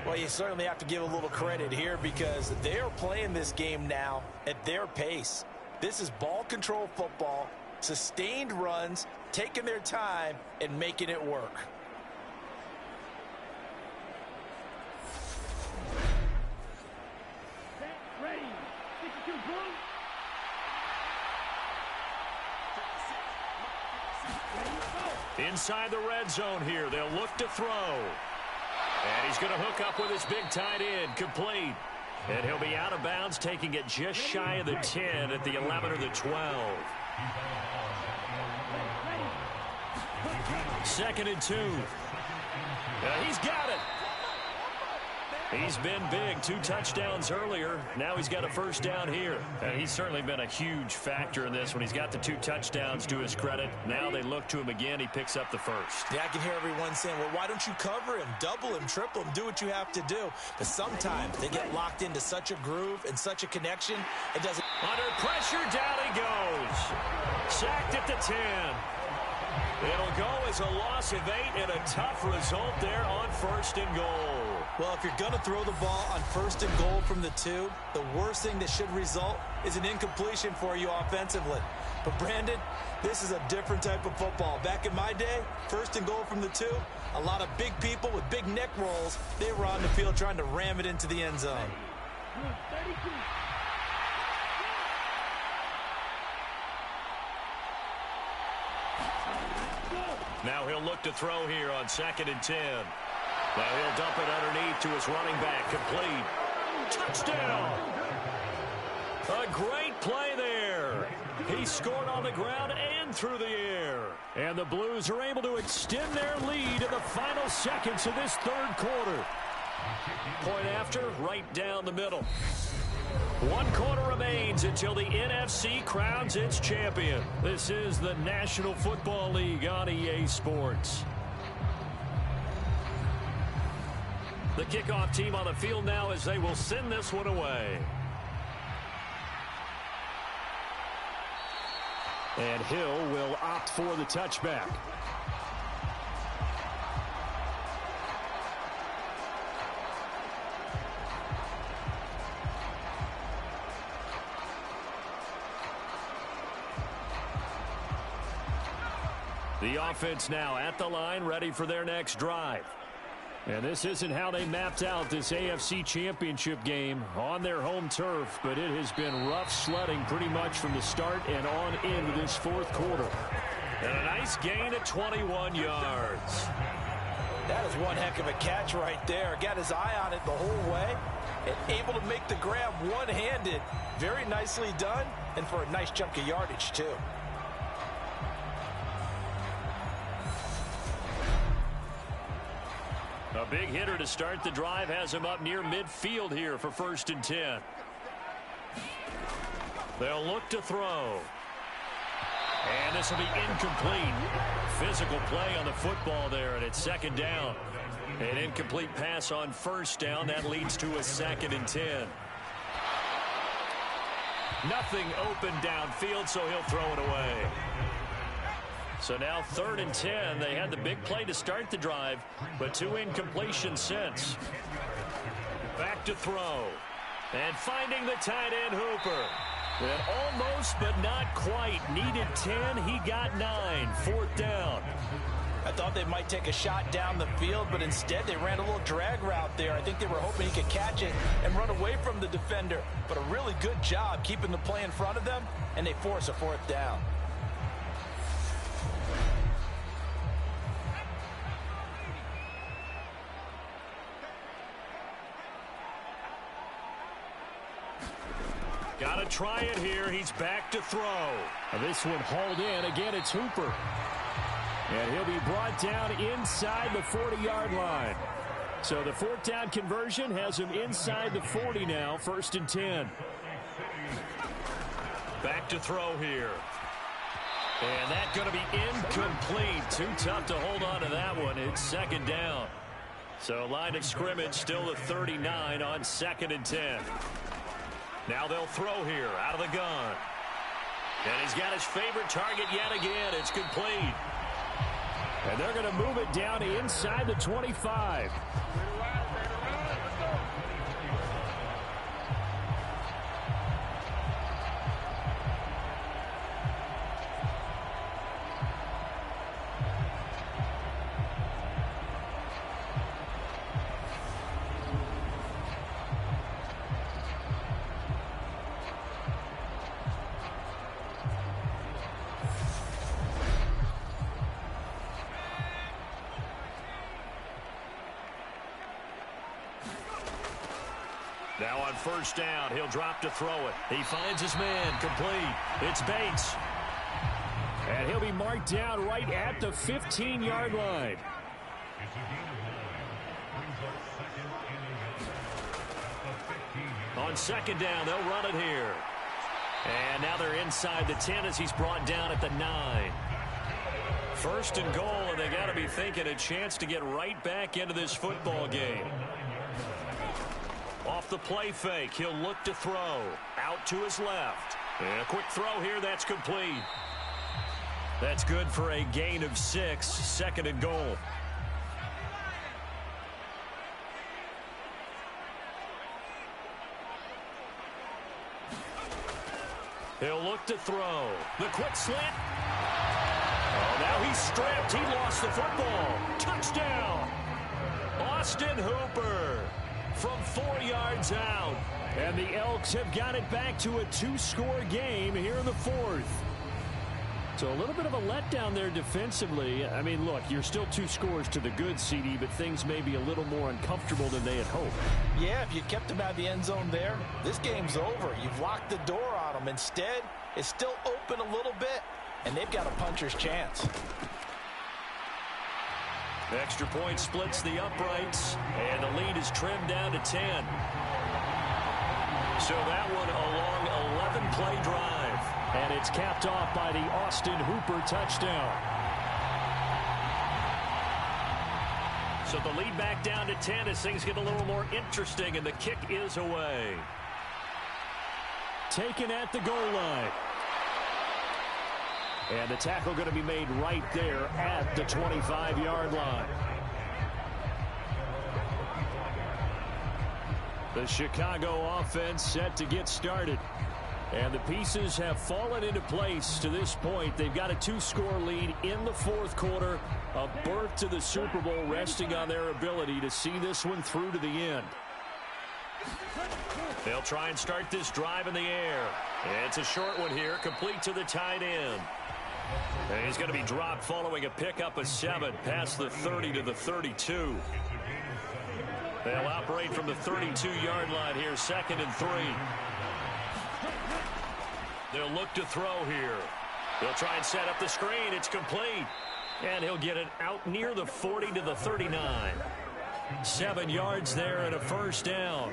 Well, you certainly have to give a little credit here because they are playing this game now at their pace. This is ball control football, sustained runs, taking their time, and making it work. Set, ready. 62 blue. Inside the red zone here, they'll look to throw. And he's going to hook up with his big tight end, complete. And he'll be out of bounds, taking it just shy of the 10 at the 11 or the 12. 2nd and 2. He's got it. He's been big. 2 touchdowns earlier. Now he's got a first down here. And he's certainly been a huge factor in this when he's got the 2 touchdowns to his credit. Now they look to him again. He picks up the first. Yeah, I can hear everyone saying, well, why don't you cover him, double him, triple him, do what you have to do. But sometimes they get locked into such a groove and such a connection, it doesn't. Under pressure, down he goes. Sacked at the 10. It'll go as a loss of 8 and a tough result there on 1st and goal. Well, if you're going to throw the ball on 1st and goal from the 2, the worst thing that should result is an incompletion for you offensively. But, Brandon, this is a different type of football. Back in my day, 1st and goal from the 2, a lot of big people with big neck rolls, they were on the field trying to ram it into the end zone. 32. Now he'll look to throw here on 2nd and 10. Now he'll dump it underneath to his running back, complete. Touchdown! A great play there. He scored on the ground and through the air. And the Blues are able to extend their lead in the final seconds of this 3rd quarter. Point after, right down the middle. 1 quarter remains until the NFC crowns its champion. This is the National Football League on EA Sports. The kickoff team on the field now as they will send this one away. And Hill will opt for the touchback. The offense now at the line, ready for their next drive. And this isn't how they mapped out this AFC Championship game on their home turf, but it has been rough sledding pretty much from the start and on into this 4th quarter. And a nice gain of 21 yards. That is one heck of a catch right there. Got his eye on it the whole way and able to make the grab one-handed. Very nicely done, and for a nice chunk of yardage, too. A big hitter to start the drive has him up near midfield here for 1st and 10. They'll look to throw. And this will be incomplete. Physical play on the football there, and it's 2nd down. An incomplete pass on 1st down. That leads to a 2nd and 10. Nothing open downfield, so he'll throw it away. So now 3rd and 10. They had the big play to start the drive, but 2 incompletions since. Back to throw. And finding the tight end Hooper. And almost but not quite. Needed 10. He got 9. 4th down. I thought they might take a shot down the field, but instead they ran a little drag route there. I think they were hoping he could catch it and run away from the defender. But a really good job keeping the play in front of them, and they force a 4th down. Got to try it here. He's back to throw. This one hauled in. Again, it's Hooper. And he'll be brought down inside the 40-yard line. So the 4th down conversion has him inside the 40 now. 1st and 10. Back to throw here. And that's going to be incomplete. Too tough to hold on to that one. It's 2nd down. So line of scrimmage still at 39 on 2nd and 10. Now they'll throw here out of the gun. And he's got his favorite target yet again. It's complete. And they're going to move it down inside the 25. Now on first down, he'll drop to throw it. He finds his man, complete. It's Bates. And he'll be marked down right at the 15-yard line. On second down, they'll run it here. And now they're inside the 10 as he's brought down at the 9. First and goal, and they got to be thinking a chance to get right back into this football game. Off the play fake, he'll look to throw. Out to his left. And a quick throw here, that's complete. That's good for a gain of 6, second and goal. He'll look to throw. The quick slant. Oh, now he's stripped. He lost the football. Touchdown. Austin Hooper from 4 yards out. And the Elks have got it back to a 2-score game here in the 4th. So a little bit of a letdown there defensively. I mean, look, you're still 2 scores to the good, CD, but things may be a little more uncomfortable than they had hoped. Yeah, if you kept them out of the end zone there, this game's over. You've locked the door on them. Instead, it's still open a little bit, and they've got a puncher's chance. Extra point splits the uprights, and the lead is trimmed down to 10. So that one a long 11-play drive. And it's capped off by the Austin Hooper touchdown. So the lead back down to 10 as things get a little more interesting, and the kick is away. Taken at the goal line. And the tackle going to be made right there at the 25-yard line. The Chicago offense set to get started. And the pieces have fallen into place to this point. They've got a 2-score lead in the 4th quarter. A berth to the Super Bowl resting on their ability to see this one through to the end. They'll try and start this drive in the air. It's a short one here, complete to the tight end. And he's going to be dropped following a pickup of 7 past the 30 to the 32. They'll operate from the 32-yard line here, 2nd and 3. They'll look to throw here. They'll try and set up the screen. It's complete. And he'll get it out near the 40 to the 39. 7 yards there and a first down.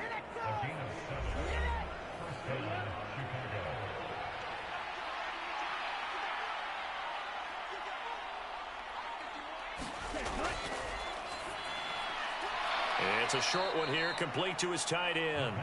It's a short one here, complete to his tight end.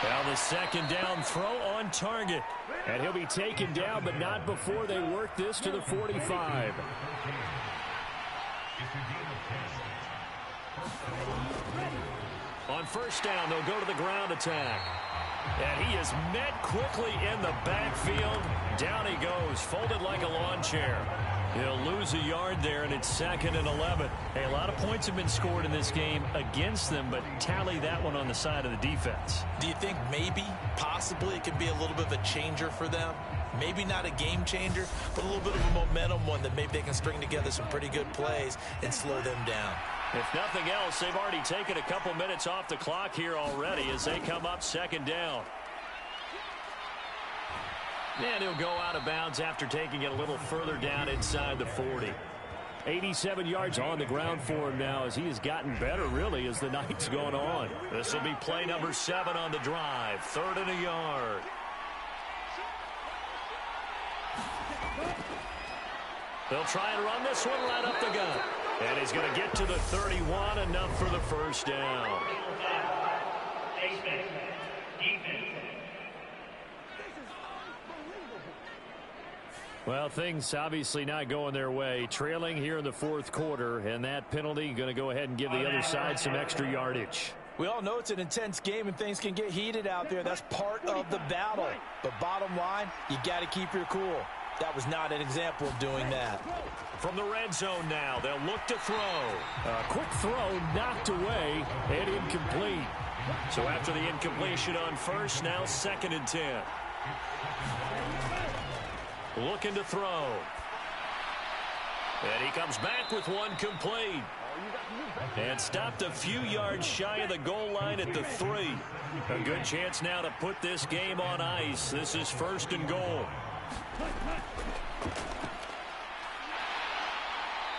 Now the second down throw on target. And he'll be taken down, but not before they work this to the 45. On first down, they'll go to the ground attack. And he is met quickly in the backfield. Down he goes, folded like a lawn chair. He'll lose a yard there, and it's 2nd and 11. Hey, a lot of points have been scored in this game against them, but tally that one on the side of the defense. Do you think maybe, possibly, it could be a little bit of a changer for them? Maybe not a game changer, but a little bit of a momentum one that maybe they can string together some pretty good plays and slow them down. If nothing else, they've already taken a couple minutes off the clock here already as they come up 2nd down. And he'll go out of bounds after taking it a little further down inside the 40. 87 yards on the ground for him now as he has gotten better, really, as the night's gone on. This will be play number 7 on the drive. 3rd and a yard. They'll try and run this one right up the gut. And he's going to get to the 31, enough for the first down. Well, things obviously not going their way. Trailing here in the fourth quarter, and that penalty going to go ahead and give the other side some extra yardage. We all know it's an intense game and things can get heated out there. That's part of the battle. But bottom line, you got to keep your cool. That was not an example of doing that. From the red zone now, they'll look to throw. A quick throw knocked away and incomplete. So after the incompletion on first, now 2nd and 10. Looking to throw. And he comes back with one complete. And stopped a few yards shy of the goal line at the 3. A good chance now to put this game on ice. This is 1st and goal.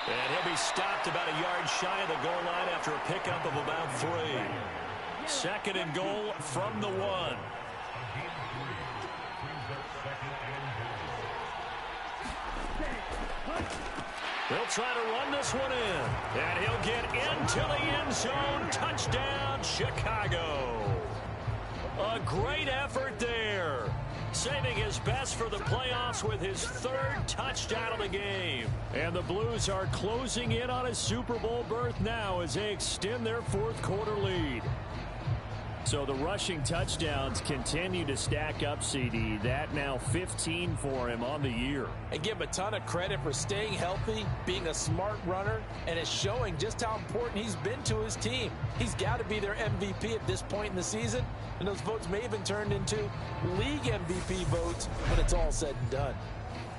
And he'll be stopped about a yard shy of the goal line after a pickup of about 3. 2nd and goal from the 1. They'll try to run this one in. And he'll get into the end zone. Touchdown, Chicago. A great effort there. Saving his best for the playoffs with his 3rd touchdown of the game. And the Blues are closing in on a Super Bowl berth now as they extend their fourth quarter lead. So the rushing touchdowns continue to stack up, CD. That now 15 for him on the year. And give him a ton of credit for staying healthy, being a smart runner, and it's showing just how important he's been to his team. He's got to be their MVP at this point in the season, and those votes may even turn into league MVP votes when it's all said and done.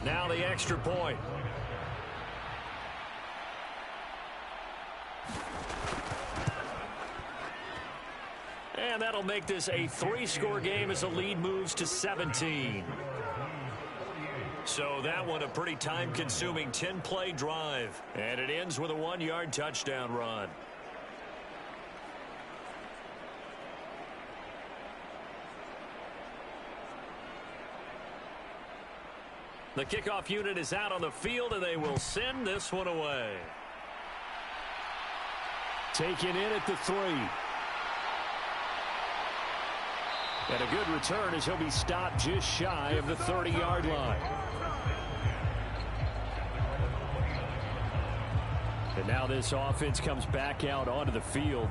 Now the extra point. And that'll make this a 3-score game as the lead moves to 17. So that one a pretty time-consuming 10-play drive. And it ends with a 1-yard touchdown run. The kickoff unit is out on the field, and they will send this one away. Taken in at the 3. And a good return as he'll be stopped just shy of the 30-yard line. And now this offense comes back out onto the field.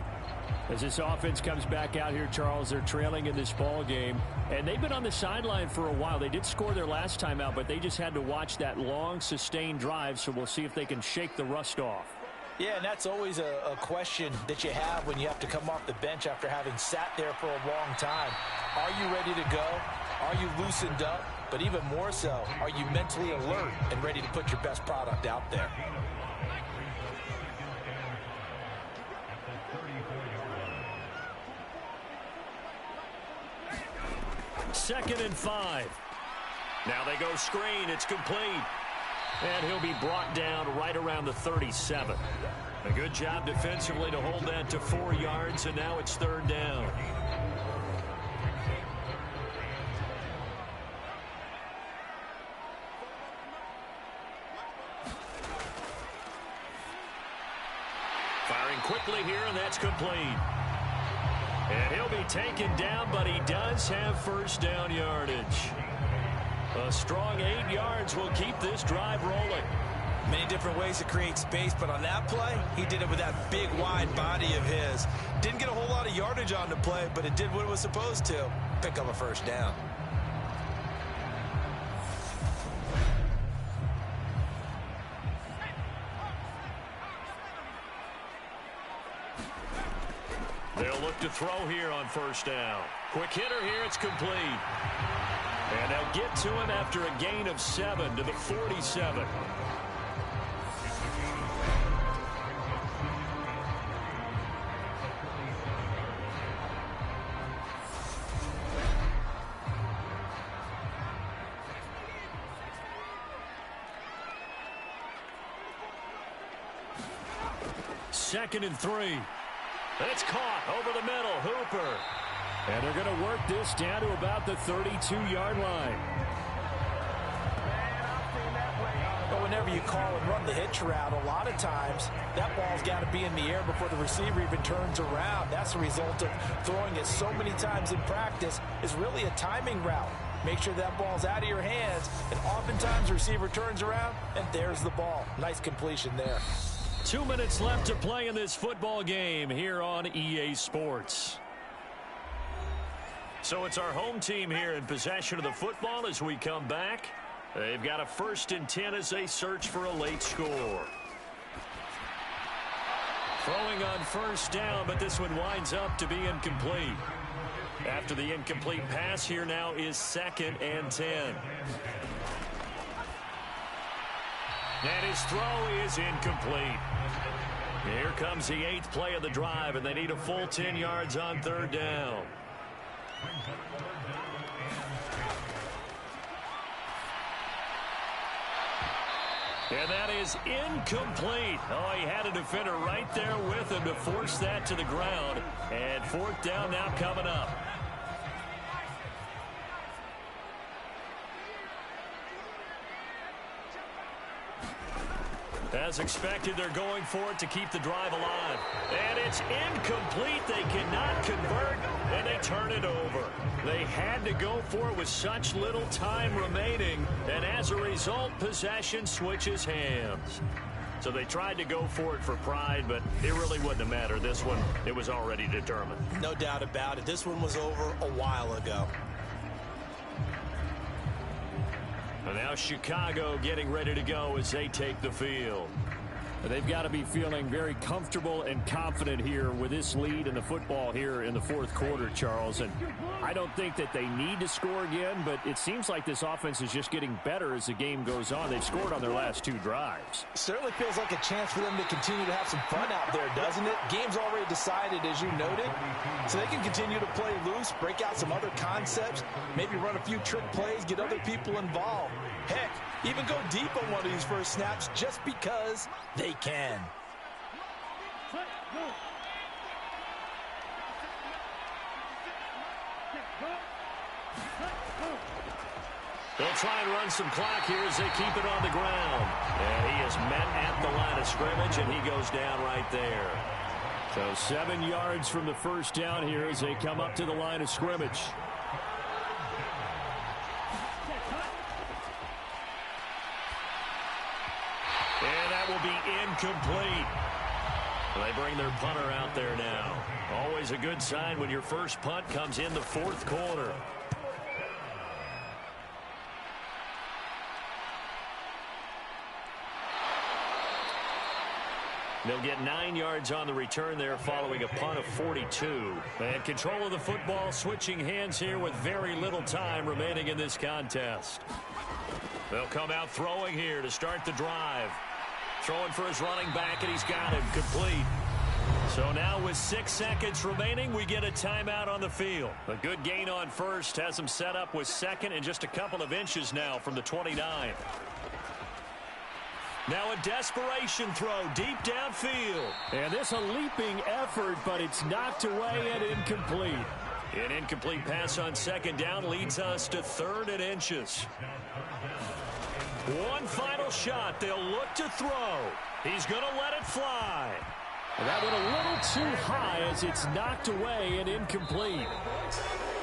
As this offense comes back out here, Charles, they're trailing in this ball game. And they've been on the sideline for a while. They did score their last time out, but they just had to watch that long, sustained drive. So we'll see if they can shake the rust off. Yeah, and that's always a question that you have when you have to come off the bench after having sat there for a long time. Are you ready to go? Are you loosened up? But even more so, are you mentally alert and ready to put your best product out there? Second and 5. Now they go screen. It's complete. And he'll be brought down right around the 37. A good job defensively to hold that to 4 yards, and now it's 3rd down. Firing quickly here, and that's complete. And he'll be taken down, but he does have 1st down yardage. A strong 8 yards will keep this drive rolling. Many different ways to create space, but on that play, he did it with that big, wide body of his. Didn't get a whole lot of yardage on the play, but it did what it was supposed to. Pick up a 1st down. They'll look to throw here on 1st down. Quick hitter here, it's complete. And they'll get to him after a gain of 7 to the 47. Second and 3. It's caught over the middle. Hooper. And they're going to work this down to about the 32-yard line. whenever you call and run the hitch route, a lot of times that ball's got to be in the air before the receiver even turns around. That's the result of throwing it so many times in practice. Is really a timing route. Make sure that ball's out of your hands, and oftentimes the receiver turns around, and there's the ball. Nice completion there. 2 minutes left to play in this football game here on EA Sports. So it's our home team here in possession of the football as we come back. They've got a 1st and 10 as they search for a late score. Throwing on 1st down, but this one winds up to be incomplete. After the incomplete pass, here now is 2nd and 10. And his throw is incomplete. Here comes the 8th play of the drive, and they need a full 10 yards on 3rd down. And that is incomplete. Oh, he had a defender right there with him to force that to the ground. And 4th down now coming up. As expected, they're going for it to keep the drive alive. And it's incomplete. They cannot convert, and they turn it over. They had to go for it with such little time remaining, and as a result, possession switches hands. So they tried to go for it for pride, but it really wouldn't have mattered. This one, it was already determined. No doubt about it. This one was over a while ago. And now Chicago getting ready to go as they take the field. They've got to be feeling very comfortable and confident here with this lead in the football here in the 4th quarter, Charles. And I don't think that they need to score again, but it seems like this offense is just getting better as the game goes on. They've scored on their last 2 drives. Certainly feels like a chance for them to continue to have some fun out there, doesn't it? Game's already decided, as you noted, so they can continue to play loose, break out some other concepts, maybe run a few trick plays, get other people involved. Heck, even go deep on one of these first snaps just because they can. They'll try and run some clock here as they keep it on the ground. And he is met at the line of scrimmage, and he goes down right there. So 7 yards from the 1st down here as they come up to the line of scrimmage. And that will be incomplete. They bring their punter out there now. Always a good sign when your first punt comes in the 4th quarter. They'll get 9 yards on the return there following a punt of 42. And control of the football, switching hands here with very little time remaining in this contest. They'll come out throwing here to start the drive. Throwing for his running back, and he's got him complete. So now with 6 seconds remaining, we get a timeout on the field. A good gain on 1st has him set up with 2nd and just a couple of inches now from the 29. Now a desperation throw deep downfield. And this a leaping effort, but it's knocked away and incomplete. An incomplete pass on 2nd down leads us to 3rd and inches. One final shot. They'll look to throw. He's going to let it fly. And that went a little too high as it's knocked away and incomplete.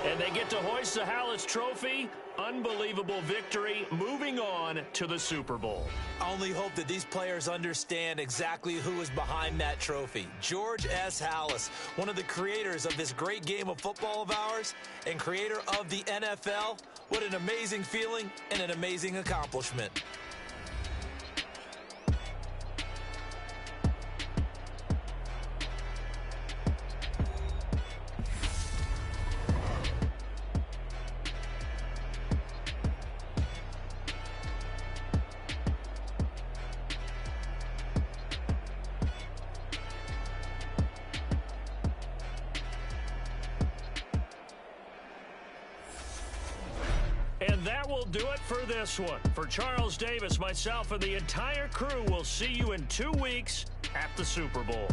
And they get to hoist the Hallis Trophy. Unbelievable victory, moving on to the Super Bowl. I only hope that these players understand exactly who is behind that trophy. George S. Hallis, one of the creators of this great game of football of ours and creator of the NFL. What an amazing feeling and an amazing accomplishment. And that will do it for this one. For Charles Davis, myself, and the entire crew, will see you in 2 weeks at the Super Bowl.